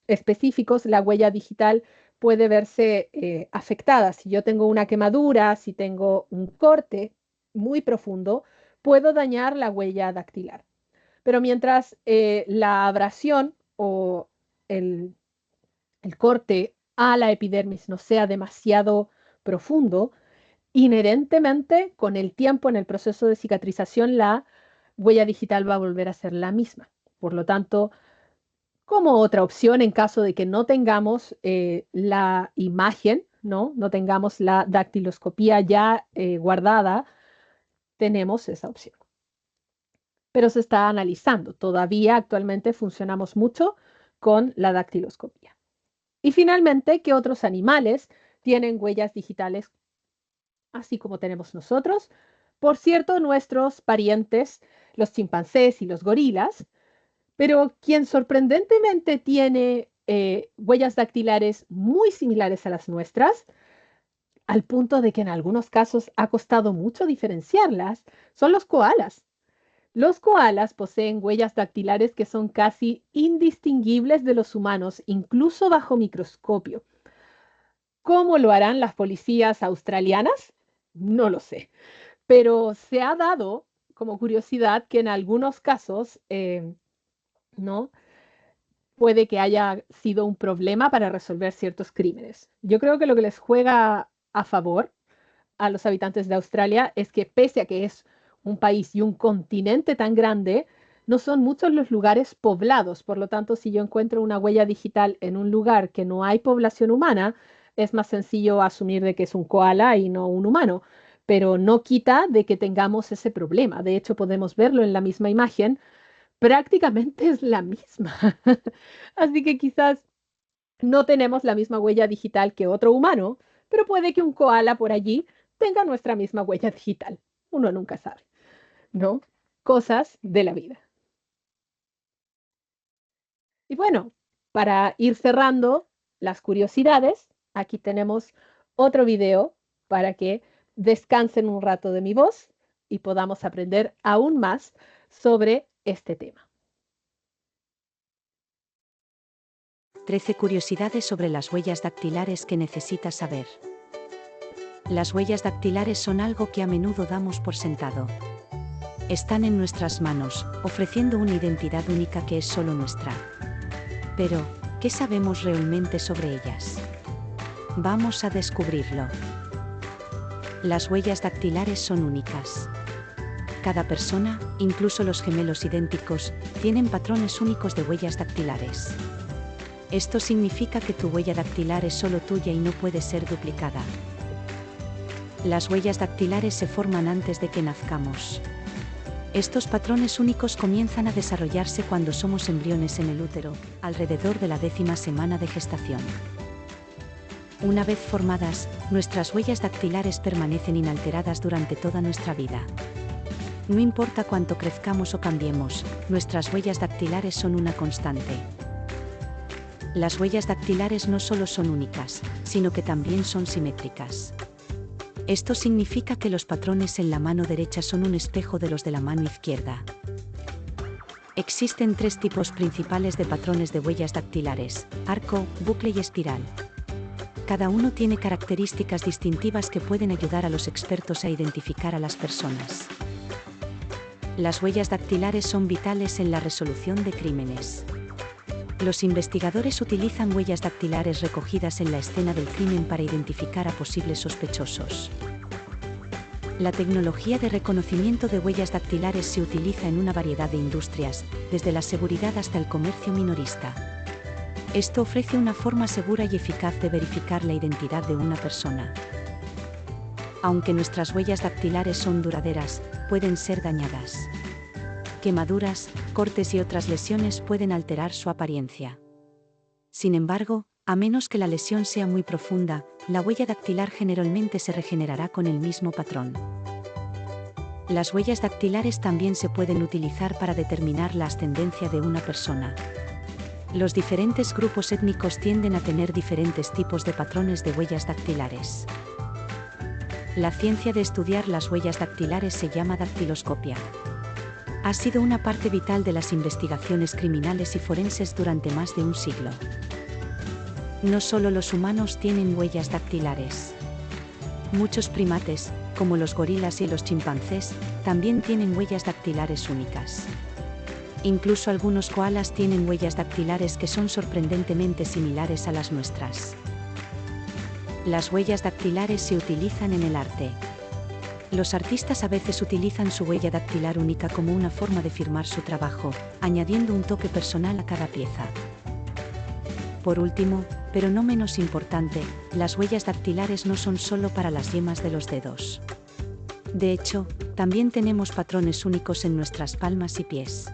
específicos la huella digital puede verse afectada. Si yo tengo una quemadura, si tengo un corte muy profundo, puedo dañar la huella dactilar. Pero mientras la abrasión o el, el corte a la epidermis no sea demasiado profundo, inherentemente con el tiempo en el proceso de cicatrización la huella digital va a volver a ser la misma. Por lo tanto, como otra opción en caso de que no tengamos la imagen, ¿no? No tengamos la dactiloscopía ya guardada, tenemos esa opción. Pero se está analizando. Todavía actualmente funcionamos mucho con la dactiloscopía. Y finalmente, ¿qué otros animales tienen huellas digitales así como tenemos nosotros? Por cierto, nuestros parientes, los chimpancés y los gorilas, pero quien sorprendentemente tiene huellas dactilares muy similares a las nuestras, al punto de que en algunos casos ha costado mucho diferenciarlas, son los koalas. Los koalas poseen huellas dactilares que son casi indistinguibles de los humanos, incluso bajo microscopio. ¿Cómo lo harán las policías australianas? No lo sé, pero se ha dado como curiosidad que en algunos casos, ¿no? Puede que haya sido un problema para resolver ciertos crímenes. Yo creo que lo que les juega a favor a los habitantes de Australia es que pese a que es un país y un continente tan grande, no son muchos los lugares poblados. Por lo tanto, si yo encuentro una huella digital en un lugar que no hay población humana, es más sencillo asumir de que es un koala y no un humano. Pero no quita de que tengamos ese problema. De hecho, podemos verlo en la misma imagen. Prácticamente es la misma. Así que quizás no tenemos la misma huella digital que otro humano, pero puede que un koala por allí tenga nuestra misma huella digital. Uno nunca sabe, ¿no? Cosas de la vida. Y bueno, para ir cerrando las curiosidades, aquí tenemos otro video para que descansen un rato de mi voz y podamos aprender aún más sobre este tema. 13 curiosidades sobre las huellas dactilares que necesitas saber. Las huellas dactilares son algo que a menudo damos por sentado. Están en nuestras manos, ofreciendo una identidad única que es solo nuestra. Pero, ¿qué sabemos realmente sobre ellas? Vamos a descubrirlo. Las huellas dactilares son únicas. Cada persona, incluso los gemelos idénticos, tienen patrones únicos de huellas dactilares. Esto significa que tu huella dactilar es solo tuya y no puede ser duplicada. Las huellas dactilares se forman antes de que nazcamos. Estos patrones únicos comienzan a desarrollarse cuando somos embriones en el útero, alrededor de la 10ª semana de gestación. Una vez formadas, nuestras huellas dactilares permanecen inalteradas durante toda nuestra vida. No importa cuánto crezcamos o cambiemos, nuestras huellas dactilares son una constante. Las huellas dactilares no solo son únicas, sino que también son simétricas. Esto significa que los patrones en la mano derecha son un espejo de los de la mano izquierda. Existen 3 tipos principales de patrones de huellas dactilares: arco, bucle y espiral. Cada uno tiene características distintivas que pueden ayudar a los expertos a identificar a las personas. Las huellas dactilares son vitales en la resolución de crímenes. Los investigadores utilizan huellas dactilares recogidas en la escena del crimen para identificar a posibles sospechosos. La tecnología de reconocimiento de huellas dactilares se utiliza en una variedad de industrias, desde la seguridad hasta el comercio minorista. Esto ofrece una forma segura y eficaz de verificar la identidad de una persona. Aunque nuestras huellas dactilares son duraderas, pueden ser dañadas. Quemaduras, cortes y otras lesiones pueden alterar su apariencia. Sin embargo, a menos que la lesión sea muy profunda, la huella dactilar generalmente se regenerará con el mismo patrón. Las huellas dactilares también se pueden utilizar para determinar la ascendencia de una persona. Los diferentes grupos étnicos tienden a tener diferentes tipos de patrones de huellas dactilares. La ciencia de estudiar las huellas dactilares se llama dactiloscopia. Ha sido una parte vital de las investigaciones criminales y forenses durante más de un siglo. No solo los humanos tienen huellas dactilares. Muchos primates, como los gorilas y los chimpancés, también tienen huellas dactilares únicas. Incluso algunos koalas tienen huellas dactilares que son sorprendentemente similares a las nuestras. Las huellas dactilares se utilizan en el arte. Los artistas a veces utilizan su huella dactilar única como una forma de firmar su trabajo, añadiendo un toque personal a cada pieza. Por último, pero no menos importante, las huellas dactilares no son solo para las yemas de los dedos. De hecho, también tenemos patrones únicos en nuestras palmas y pies.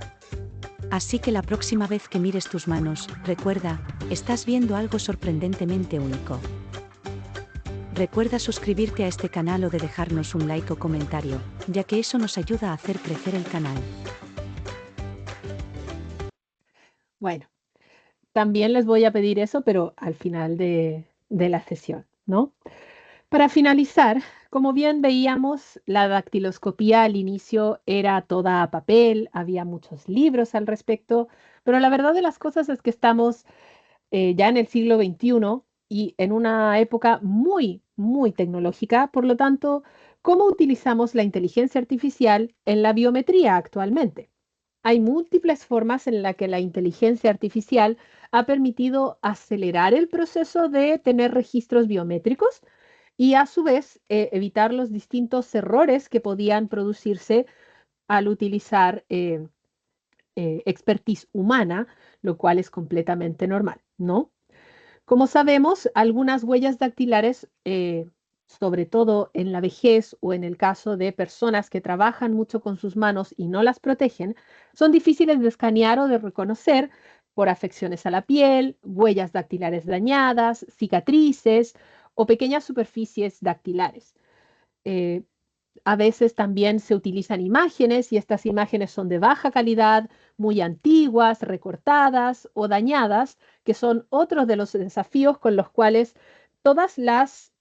Así que la próxima vez que mires tus manos, recuerda, estás viendo algo sorprendentemente único. Recuerda suscribirte a este canal o de dejarnos un like o comentario, ya que eso nos ayuda a hacer crecer el canal. Bueno, también les voy a pedir eso, pero al final de la sesión, ¿no? Para finalizar, como bien veíamos, la dactiloscopía al inicio era toda a papel, había muchos libros al respecto, pero la verdad de las cosas es que estamos ya en el siglo XXI y en una época muy, muy tecnológica. Por lo tanto, ¿cómo utilizamos la inteligencia artificial en la biometría actualmente? Hay múltiples formas en las que la inteligencia artificial ha permitido acelerar el proceso de tener registros biométricos y a su vez evitar los distintos errores que podían producirse al utilizar expertise humana, lo cual es completamente normal, ¿no? Como sabemos, algunas huellas dactilares, sobre todo en la vejez o en el caso de personas que trabajan mucho con sus manos y no las protegen, son difíciles de escanear o de reconocer por afecciones a la piel, huellas dactilares dañadas, cicatrices o pequeñas superficies dactilares. Eh, a veces también se utilizan imágenes y estas imágenes son de baja calidad, muy antiguas, recortadas o dañadas, que son otros de los desafíos con los cuales todas las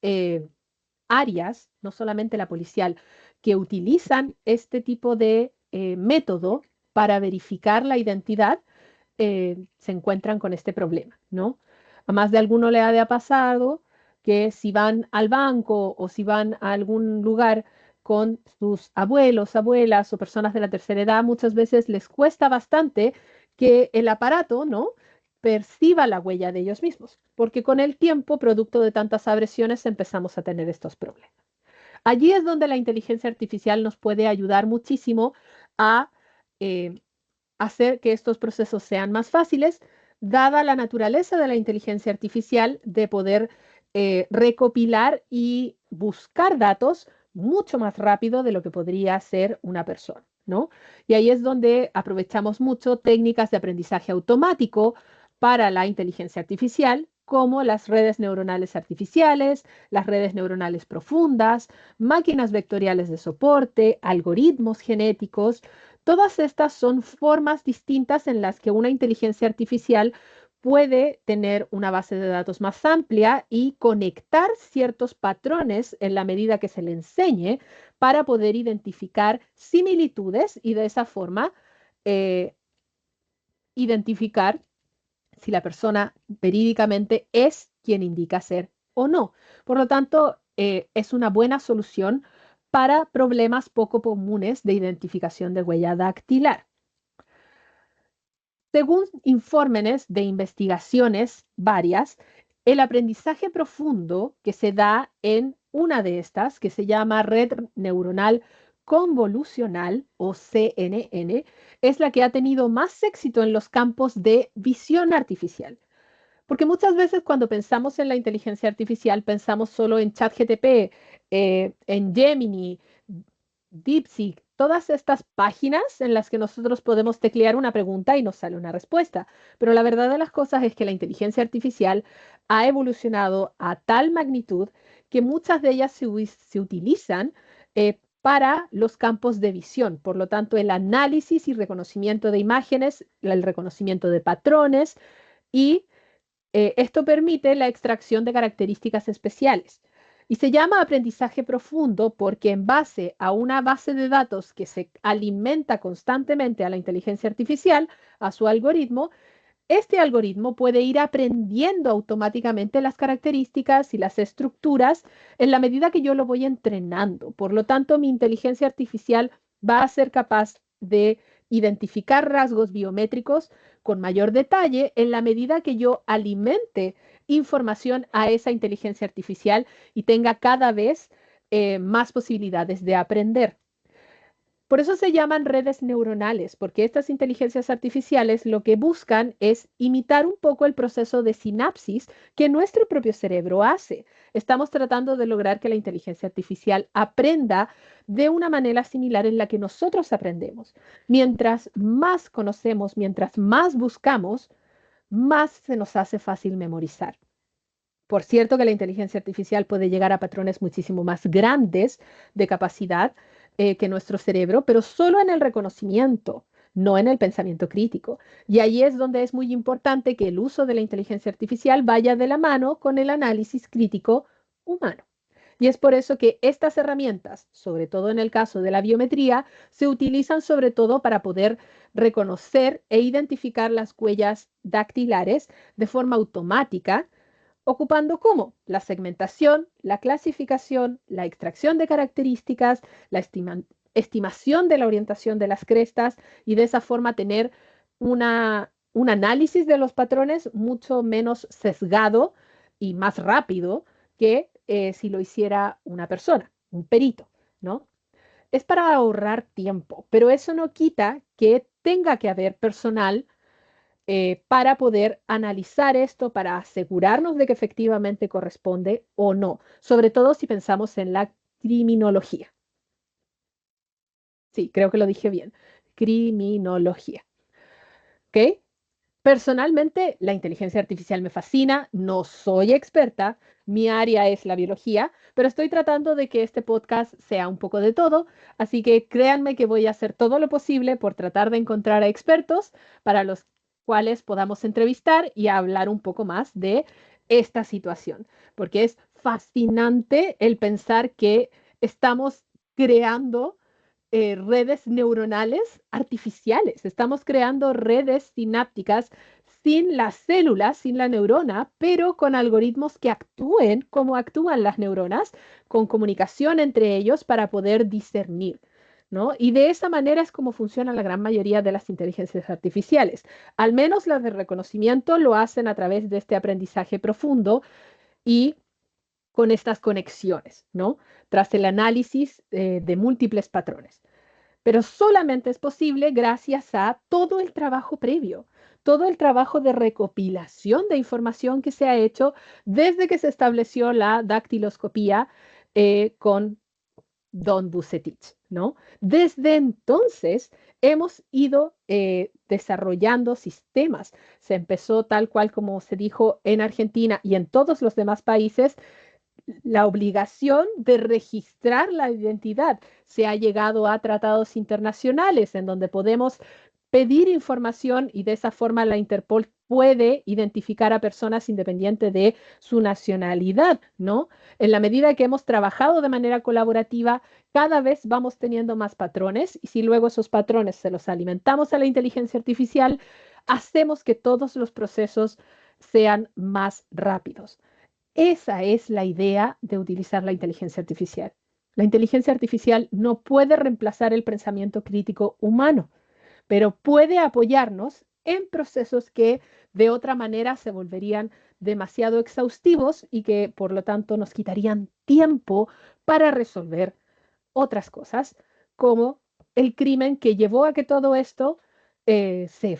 áreas, no solamente la policial, que utilizan este tipo de método para verificar la identidad, se encuentran con este problema, ¿no? A más de alguno le ha de ha pasado que si van al banco o si van a algún lugar con sus abuelos, abuelas o personas de la tercera edad, muchas veces les cuesta bastante que el aparato, ¿no?, perciba la huella de ellos mismos, porque con el tiempo, producto de tantas agresiones, empezamos a tener estos problemas. Allí es donde la inteligencia artificial nos puede ayudar muchísimo a eh, hacer que estos procesos sean más fáciles, dada la naturaleza de la inteligencia artificial de poder recopilar y buscar datos mucho más rápido de lo que podría hacer una persona, ¿no? Y ahí es donde aprovechamos mucho técnicas de aprendizaje automático para la inteligencia artificial, como las redes neuronales artificiales, las redes neuronales profundas, máquinas vectoriales de soporte, algoritmos genéticos. Todas estas son formas distintas en las que una inteligencia artificial puede tener una base de datos más amplia y conectar ciertos patrones en la medida que se le enseñe para poder identificar similitudes y de esa forma eh, identificar si la persona verídicamente es quien indica ser o no. Por lo tanto, es una buena solución para problemas poco comunes de identificación de huella dactilar. Según informes de investigaciones varias, el aprendizaje profundo que se da en una de estas, que se llama red neuronal convolucional o CNN, es la que ha tenido más éxito en los campos de visión artificial. Porque muchas veces cuando pensamos en la inteligencia artificial pensamos solo en ChatGPT, en Gemini, DeepSeek, todas estas páginas en las que nosotros podemos teclear una pregunta y nos sale una respuesta. Pero la verdad de las cosas es que la inteligencia artificial ha evolucionado a tal magnitud que muchas de ellas se utilizan para los campos de visión. Por lo tanto, el análisis y reconocimiento de imágenes, el reconocimiento de patrones y esto permite la extracción de características especiales. Y se llama aprendizaje profundo porque en base a una base de datos que se alimenta constantemente a la inteligencia artificial, a su algoritmo, este algoritmo puede ir aprendiendo automáticamente las características y las estructuras en la medida que yo lo voy entrenando. Por lo tanto, mi inteligencia artificial va a ser capaz de identificar rasgos biométricos con mayor detalle en la medida que yo alimente información a esa inteligencia artificial y tenga cada vez más posibilidades de aprender. Por eso se llaman redes neuronales, porque estas inteligencias artificiales lo que buscan es imitar un poco el proceso de sinapsis que nuestro propio cerebro hace. Estamos tratando de lograr que la inteligencia artificial aprenda de una manera similar en la que nosotros aprendemos. Mientras más conocemos, mientras más buscamos, más se nos hace fácil memorizar. Por cierto que la inteligencia artificial puede llegar a patrones muchísimo más grandes de capacidad que nuestro cerebro, pero solo en el reconocimiento, no en el pensamiento crítico. Y ahí es donde es muy importante que el uso de la inteligencia artificial vaya de la mano con el análisis crítico humano. Y es por eso que estas herramientas, sobre todo en el caso de la biometría, se utilizan sobre todo para poder reconocer e identificar las huellas dactilares de forma automática, ocupando como la segmentación, la clasificación, la extracción de características, la estimación de la orientación de las crestas y de esa forma tener un análisis de los patrones mucho menos sesgado y más rápido que si lo hiciera una persona, un perito, ¿no? Es para ahorrar tiempo, pero eso no quita que tenga que haber personal para poder analizar esto, para asegurarnos de que efectivamente corresponde o no, sobre todo si pensamos en la criminología. Sí, creo que lo dije bien. Criminología. ¿Ok? Personalmente, la inteligencia artificial me fascina, no soy experta, mi área es la biología, pero estoy tratando de que este podcast sea un poco de todo, así que créanme que voy a hacer todo lo posible por tratar de encontrar a expertos para los cuales podamos entrevistar y hablar un poco más de esta situación, porque es fascinante el pensar que estamos creando redes neuronales artificiales. Estamos creando redes sinápticas sin las células, sin la neurona, pero con algoritmos que actúen como actúan las neuronas, con comunicación entre ellos para poder discernir, ¿no? Y de esa manera es como funciona la gran mayoría de las inteligencias artificiales. Al menos las de reconocimiento lo hacen a través de este aprendizaje profundo y con estas conexiones, ¿no? Tras el análisis de múltiples patrones, pero solamente es posible gracias a todo el trabajo previo, todo el trabajo de recopilación de información que se ha hecho desde que se estableció la dactiloscopía con Don Bucetich, ¿no? Desde entonces hemos ido desarrollando sistemas. Se empezó tal cual como se dijo en Argentina y en todos los demás países la obligación de registrar la identidad. Se ha llegado a tratados internacionales en donde podemos pedir información y de esa forma la Interpol puede identificar a personas independiente de su nacionalidad, ¿no? En la medida que hemos trabajado de manera colaborativa, cada vez vamos teniendo más patrones y si luego esos patrones se los alimentamos a la inteligencia artificial, hacemos que todos los procesos sean más rápidos. Esa es la idea de utilizar la inteligencia artificial. La inteligencia artificial no puede reemplazar el pensamiento crítico humano, pero puede apoyarnos en procesos que de otra manera se volverían demasiado exhaustivos y que por lo tanto nos quitarían tiempo para resolver otras cosas, como el crimen que llevó a que todo esto se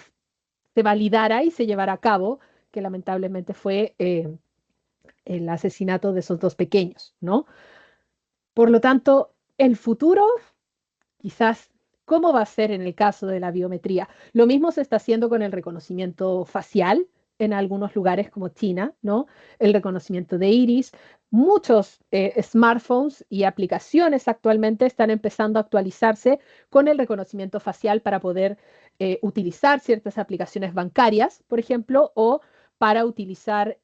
validara y se llevara a cabo, que lamentablemente fue el asesinato de esos dos pequeños, ¿no? Por lo tanto, el futuro, quizás, ¿cómo va a ser en el caso de la biometría? Lo mismo se está haciendo con el reconocimiento facial en algunos lugares como China, ¿no? El reconocimiento de iris. Muchos smartphones y aplicaciones actualmente están empezando a actualizarse con el reconocimiento facial para poder utilizar ciertas aplicaciones bancarias, por ejemplo, o para utilizar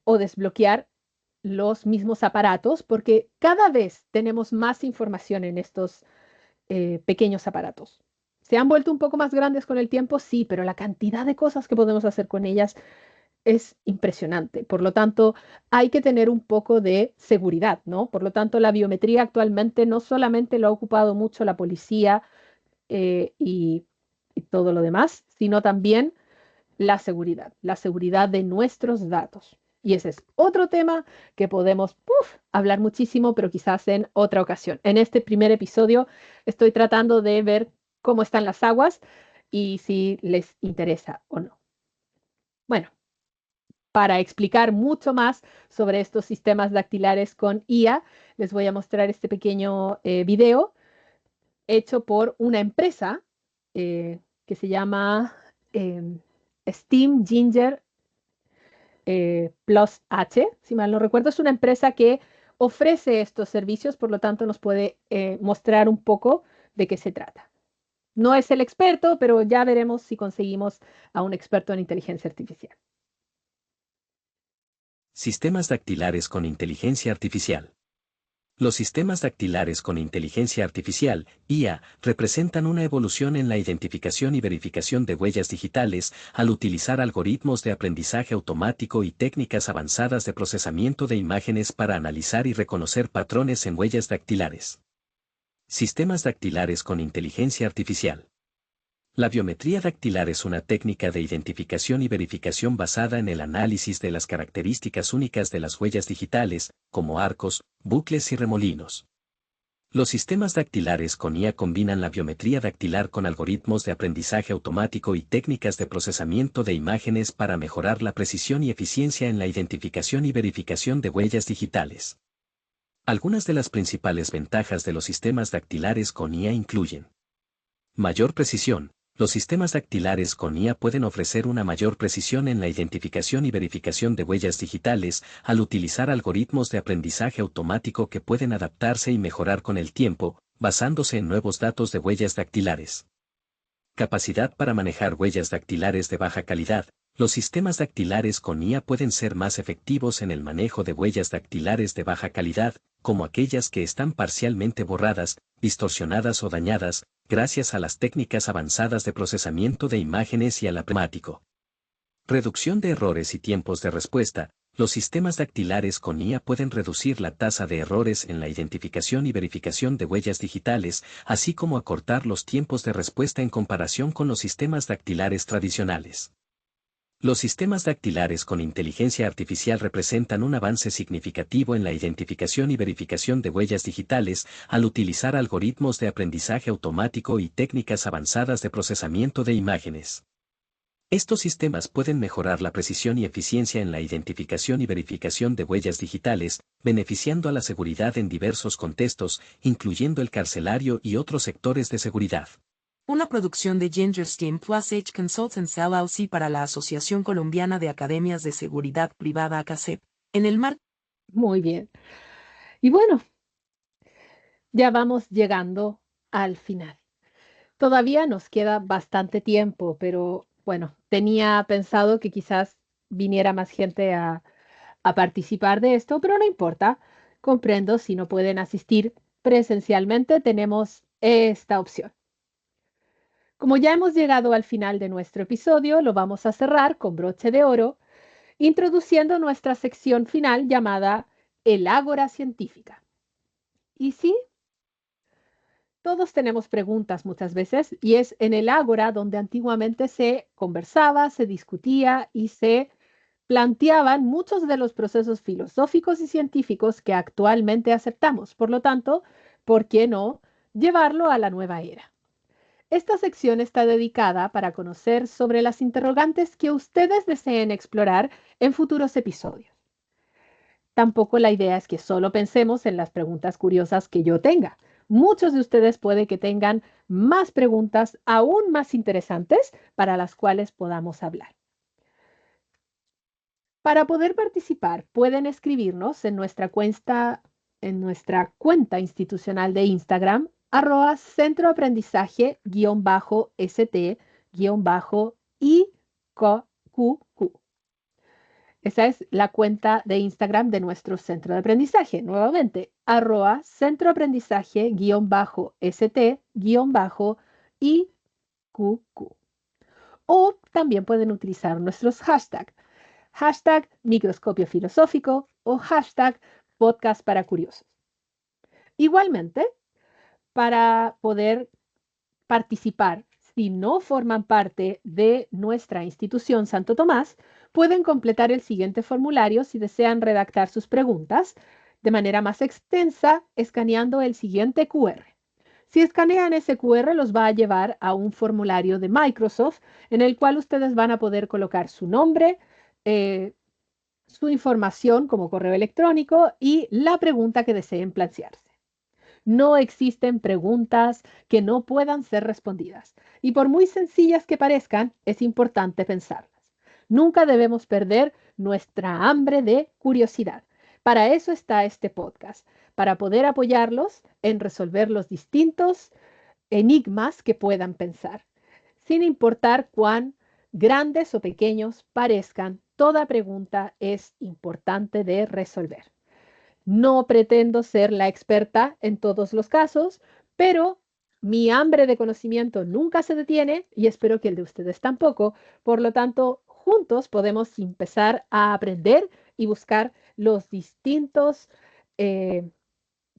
o desbloquear los mismos aparatos, porque cada vez tenemos más información en estos pequeños aparatos. ¿Se han vuelto un poco más grandes con el tiempo? Sí, pero la cantidad de cosas que podemos hacer con ellas es impresionante. Por lo tanto, hay que tener un poco de seguridad, ¿no? Por lo tanto, la biometría actualmente no solamente lo ha ocupado mucho la policía y todo lo demás, sino también la seguridad de nuestros datos. Y ese es otro tema que podemos hablar muchísimo, pero quizás en otra ocasión. En este primer episodio estoy tratando de ver cómo están las aguas y si les interesa o no. Bueno, para explicar mucho más sobre estos sistemas dactilares con IA, les voy a mostrar este pequeño video hecho por una empresa que se llama Steam Ginger Plus H, si mal no recuerdo. Es una empresa que ofrece estos servicios, por lo tanto nos puede mostrar un poco de qué se trata. No es el experto, pero ya veremos si conseguimos a un experto en inteligencia artificial. Sistemas dactilares con inteligencia artificial. Los sistemas dactilares con inteligencia artificial, IA, representan una evolución en la identificación y verificación de huellas digitales al utilizar algoritmos de aprendizaje automático y técnicas avanzadas de procesamiento de imágenes para analizar y reconocer patrones en huellas dactilares. Sistemas dactilares con inteligencia artificial. La biometría dactilar es una técnica de identificación y verificación basada en el análisis de las características únicas de las huellas digitales, como arcos, bucles y remolinos. Los sistemas dactilares con IA combinan la biometría dactilar con algoritmos de aprendizaje automático y técnicas de procesamiento de imágenes para mejorar la precisión y eficiencia en la identificación y verificación de huellas digitales. Algunas de las principales ventajas de los sistemas dactilares con IA incluyen: mayor precisión. Los sistemas dactilares con IA pueden ofrecer una mayor precisión en la identificación y verificación de huellas digitales al utilizar algoritmos de aprendizaje automático que pueden adaptarse y mejorar con el tiempo, basándose en nuevos datos de huellas dactilares. Capacidad para manejar huellas dactilares de baja calidad. Los sistemas dactilares con IA pueden ser más efectivos en el manejo de huellas dactilares de baja calidad, como aquellas que están parcialmente borradas, distorsionadas o dañadas, gracias a las técnicas avanzadas de procesamiento de imágenes y al aprendimiento. Reducción de errores y tiempos de respuesta. Los sistemas dactilares con IA pueden reducir la tasa de errores en la identificación y verificación de huellas digitales, así como acortar los tiempos de respuesta en comparación con los sistemas dactilares tradicionales. Los sistemas dactilares con inteligencia artificial representan un avance significativo en la identificación y verificación de huellas digitales al utilizar algoritmos de aprendizaje automático y técnicas avanzadas de procesamiento de imágenes. Estos sistemas pueden mejorar la precisión y eficiencia en la identificación y verificación de huellas digitales, beneficiando a la seguridad en diversos contextos, incluyendo el carcelario y otros sectores de seguridad. Una producción de Ginger Steam Plus H Consultants LLC para la Asociación Colombiana de Academias de Seguridad Privada ACACEP, en el marco. Muy bien. Y bueno, ya vamos llegando al final. Todavía nos queda bastante tiempo, pero bueno, tenía pensado que quizás viniera más gente a participar de esto, pero no importa. Comprendo si no pueden asistir presencialmente, tenemos esta opción. Como ya hemos llegado al final de nuestro episodio, lo vamos a cerrar con broche de oro, introduciendo nuestra sección final llamada El Ágora Científica. Y sí, todos tenemos preguntas muchas veces y es en el ágora donde antiguamente se conversaba, se discutía y se planteaban muchos de los procesos filosóficos y científicos que actualmente aceptamos. Por lo tanto, ¿por qué no llevarlo a la nueva era? Esta sección está dedicada para conocer sobre las interrogantes que ustedes deseen explorar en futuros episodios. Tampoco la idea es que solo pensemos en las preguntas curiosas que yo tenga. Muchos de ustedes puede que tengan más preguntas aún más interesantes para las cuales podamos hablar. Para poder participar, pueden escribirnos en nuestra cuenta institucional de Instagram, @centroaprendizaje_st_IQQ. Esa es la cuenta de Instagram de nuestro centro de aprendizaje. Nuevamente, @centroaprendizaje_st_IQQ. O también pueden utilizar nuestros hashtags. Hashtag microscopio filosófico o hashtag podcast para curiosos. Igualmente, para poder participar, si no forman parte de nuestra institución Santo Tomás, pueden completar el siguiente formulario si desean redactar sus preguntas de manera más extensa escaneando el siguiente QR. Si escanean ese QR, los va a llevar a un formulario de Microsoft en el cual ustedes van a poder colocar su nombre, su información como correo electrónico y la pregunta que deseen plantearse. No existen preguntas que no puedan ser respondidas y por muy sencillas que parezcan, es importante pensarlas. Nunca debemos perder nuestra hambre de curiosidad. Para eso está este podcast, para poder apoyarlos en resolver los distintos enigmas que puedan pensar. Sin importar cuán grandes o pequeños parezcan, toda pregunta es importante de resolver. No pretendo ser la experta en todos los casos, pero mi hambre de conocimiento nunca se detiene y espero que el de ustedes tampoco. Por lo tanto, juntos podemos empezar a aprender y buscar los distintos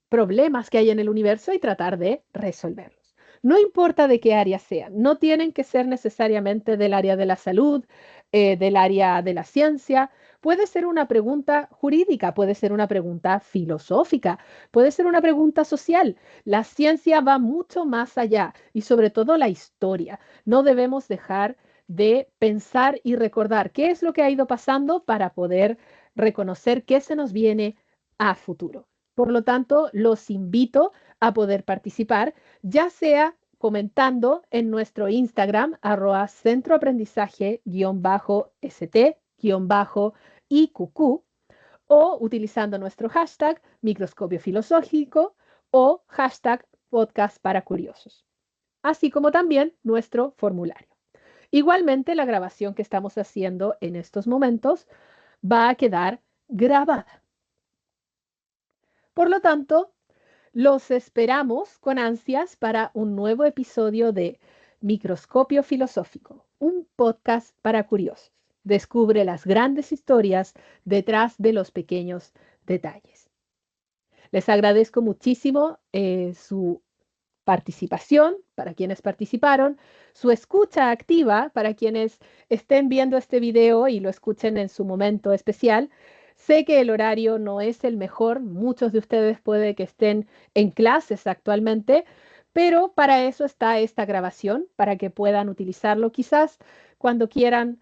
problemas que hay en el universo y tratar de resolverlos. No importa de qué área sean, no tienen que ser necesariamente del área de la salud, del área de la ciencia. Puede ser una pregunta jurídica, puede ser una pregunta filosófica, puede ser una pregunta social. La ciencia va mucho más allá y sobre todo la historia. No debemos dejar de pensar y recordar qué es lo que ha ido pasando para poder reconocer qué se nos viene a futuro. Por lo tanto, los invito a poder participar, ya sea comentando en nuestro Instagram, centroaprendizaje-st-IQQ, o utilizando nuestro hashtag microscopio filosófico o hashtag podcast para curiosos, así como también nuestro formulario. Igualmente, la grabación que estamos haciendo en estos momentos va a quedar grabada. Por lo tanto, los esperamos con ansias para un nuevo episodio de Microscopio Filosófico, un podcast para curiosos. Descubre las grandes historias detrás de los pequeños detalles. Les agradezco muchísimo su participación para quienes participaron, su escucha activa para quienes estén viendo este video y lo escuchen en su momento especial. Sé que el horario no es el mejor, muchos de ustedes puede que estén en clases actualmente, pero para eso está esta grabación, para que puedan utilizarlo quizás cuando quieran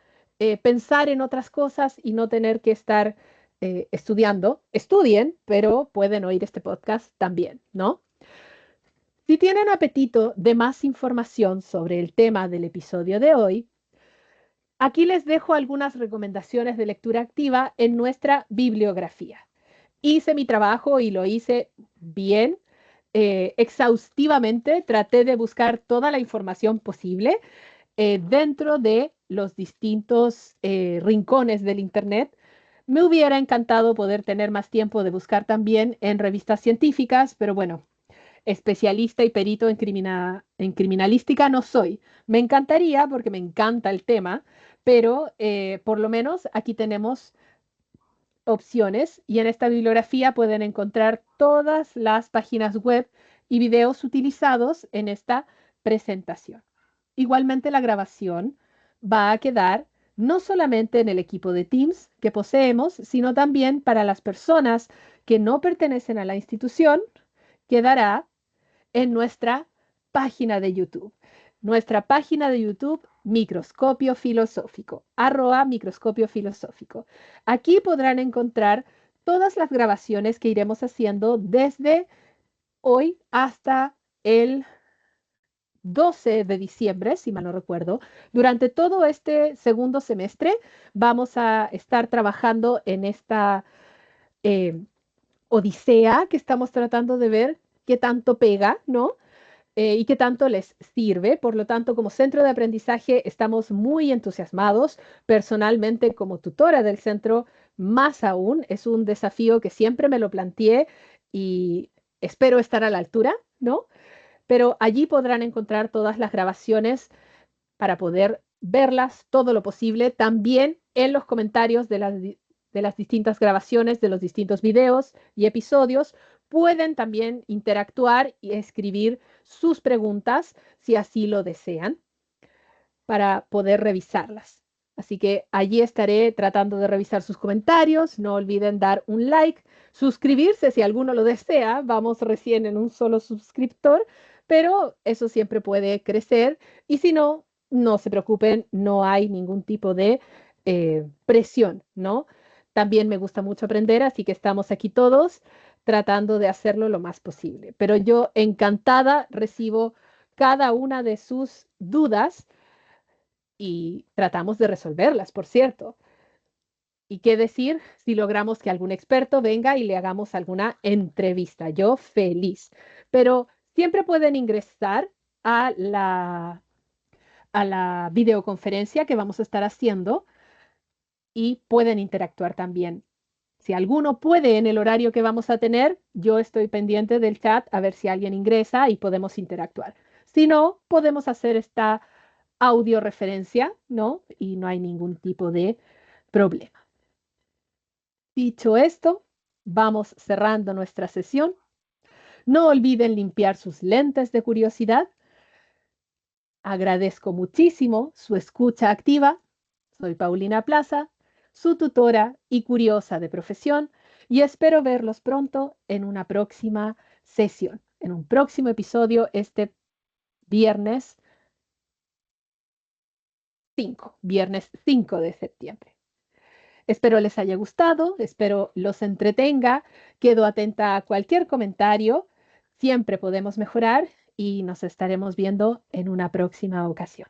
pensar en otras cosas y no tener que estar estudiando. Estudien, pero pueden oír este podcast también, ¿no? Si tienen apetito de más información sobre el tema del episodio de hoy, aquí les dejo algunas recomendaciones de lectura activa en nuestra bibliografía. Hice mi trabajo y lo hice bien, exhaustivamente. Traté de buscar toda la información posible dentro de los distintos rincones del Internet. Me hubiera encantado poder tener más tiempo de buscar también en revistas científicas, pero bueno, especialista y perito en criminalística no soy. Me encantaría porque me encanta el tema, pero por lo menos aquí tenemos opciones y en esta bibliografía pueden encontrar todas las páginas web y videos utilizados en esta presentación. Igualmente la grabación va a quedar no solamente en el equipo de Teams que poseemos, sino también para las personas que no pertenecen a la institución, quedará en nuestra página de YouTube. Nuestra página de YouTube, Microscopio Filosófico, @microscopio filosófico. Aquí podrán encontrar todas las grabaciones que iremos haciendo desde hoy hasta el 12 de diciembre, si mal no recuerdo. Durante todo este segundo semestre vamos a estar trabajando en esta eh, odisea que estamos tratando de ver qué tanto pega, ¿no? Y qué tanto les sirve. Por lo tanto, como centro de aprendizaje estamos muy entusiasmados. Personalmente, como tutora del centro, más aún, es un desafío que siempre me lo planteé y espero estar a la altura, ¿no? Pero allí podrán encontrar todas las grabaciones para poder verlas todo lo posible. También en los comentarios de las distintas grabaciones, de los distintos videos y episodios, pueden también interactuar y escribir sus preguntas si así lo desean para poder revisarlas. Así que allí estaré tratando de revisar sus comentarios. No olviden dar un like, suscribirse si alguno lo desea. Vamos recién en un solo suscriptor, pero eso siempre puede crecer. Y si no, no se preocupen, no hay ningún tipo de presión, ¿no? También me gusta mucho aprender, así que estamos aquí todos tratando de hacerlo lo más posible. Pero yo encantada recibo cada una de sus dudas y tratamos de resolverlas, por cierto. ¿Y qué decir si logramos que algún experto venga y le hagamos alguna entrevista? Yo feliz. Pero siempre pueden ingresar a la videoconferencia que vamos a estar haciendo y pueden interactuar también. Si alguno puede en el horario que vamos a tener, yo estoy pendiente del chat a ver si alguien ingresa y podemos interactuar. Si no, podemos hacer esta audio referencia, ¿no? Y no hay ningún tipo de problema. Dicho esto, vamos cerrando nuestra sesión. No olviden limpiar sus lentes de curiosidad. Agradezco muchísimo su escucha activa. Soy Paulina Plaza, su tutora y curiosa de profesión, y espero verlos pronto en una próxima sesión, en un próximo episodio este viernes 5 de septiembre. Espero les haya gustado, espero los entretenga. Quedo atenta a cualquier comentario. Siempre podemos mejorar y nos estaremos viendo en una próxima ocasión.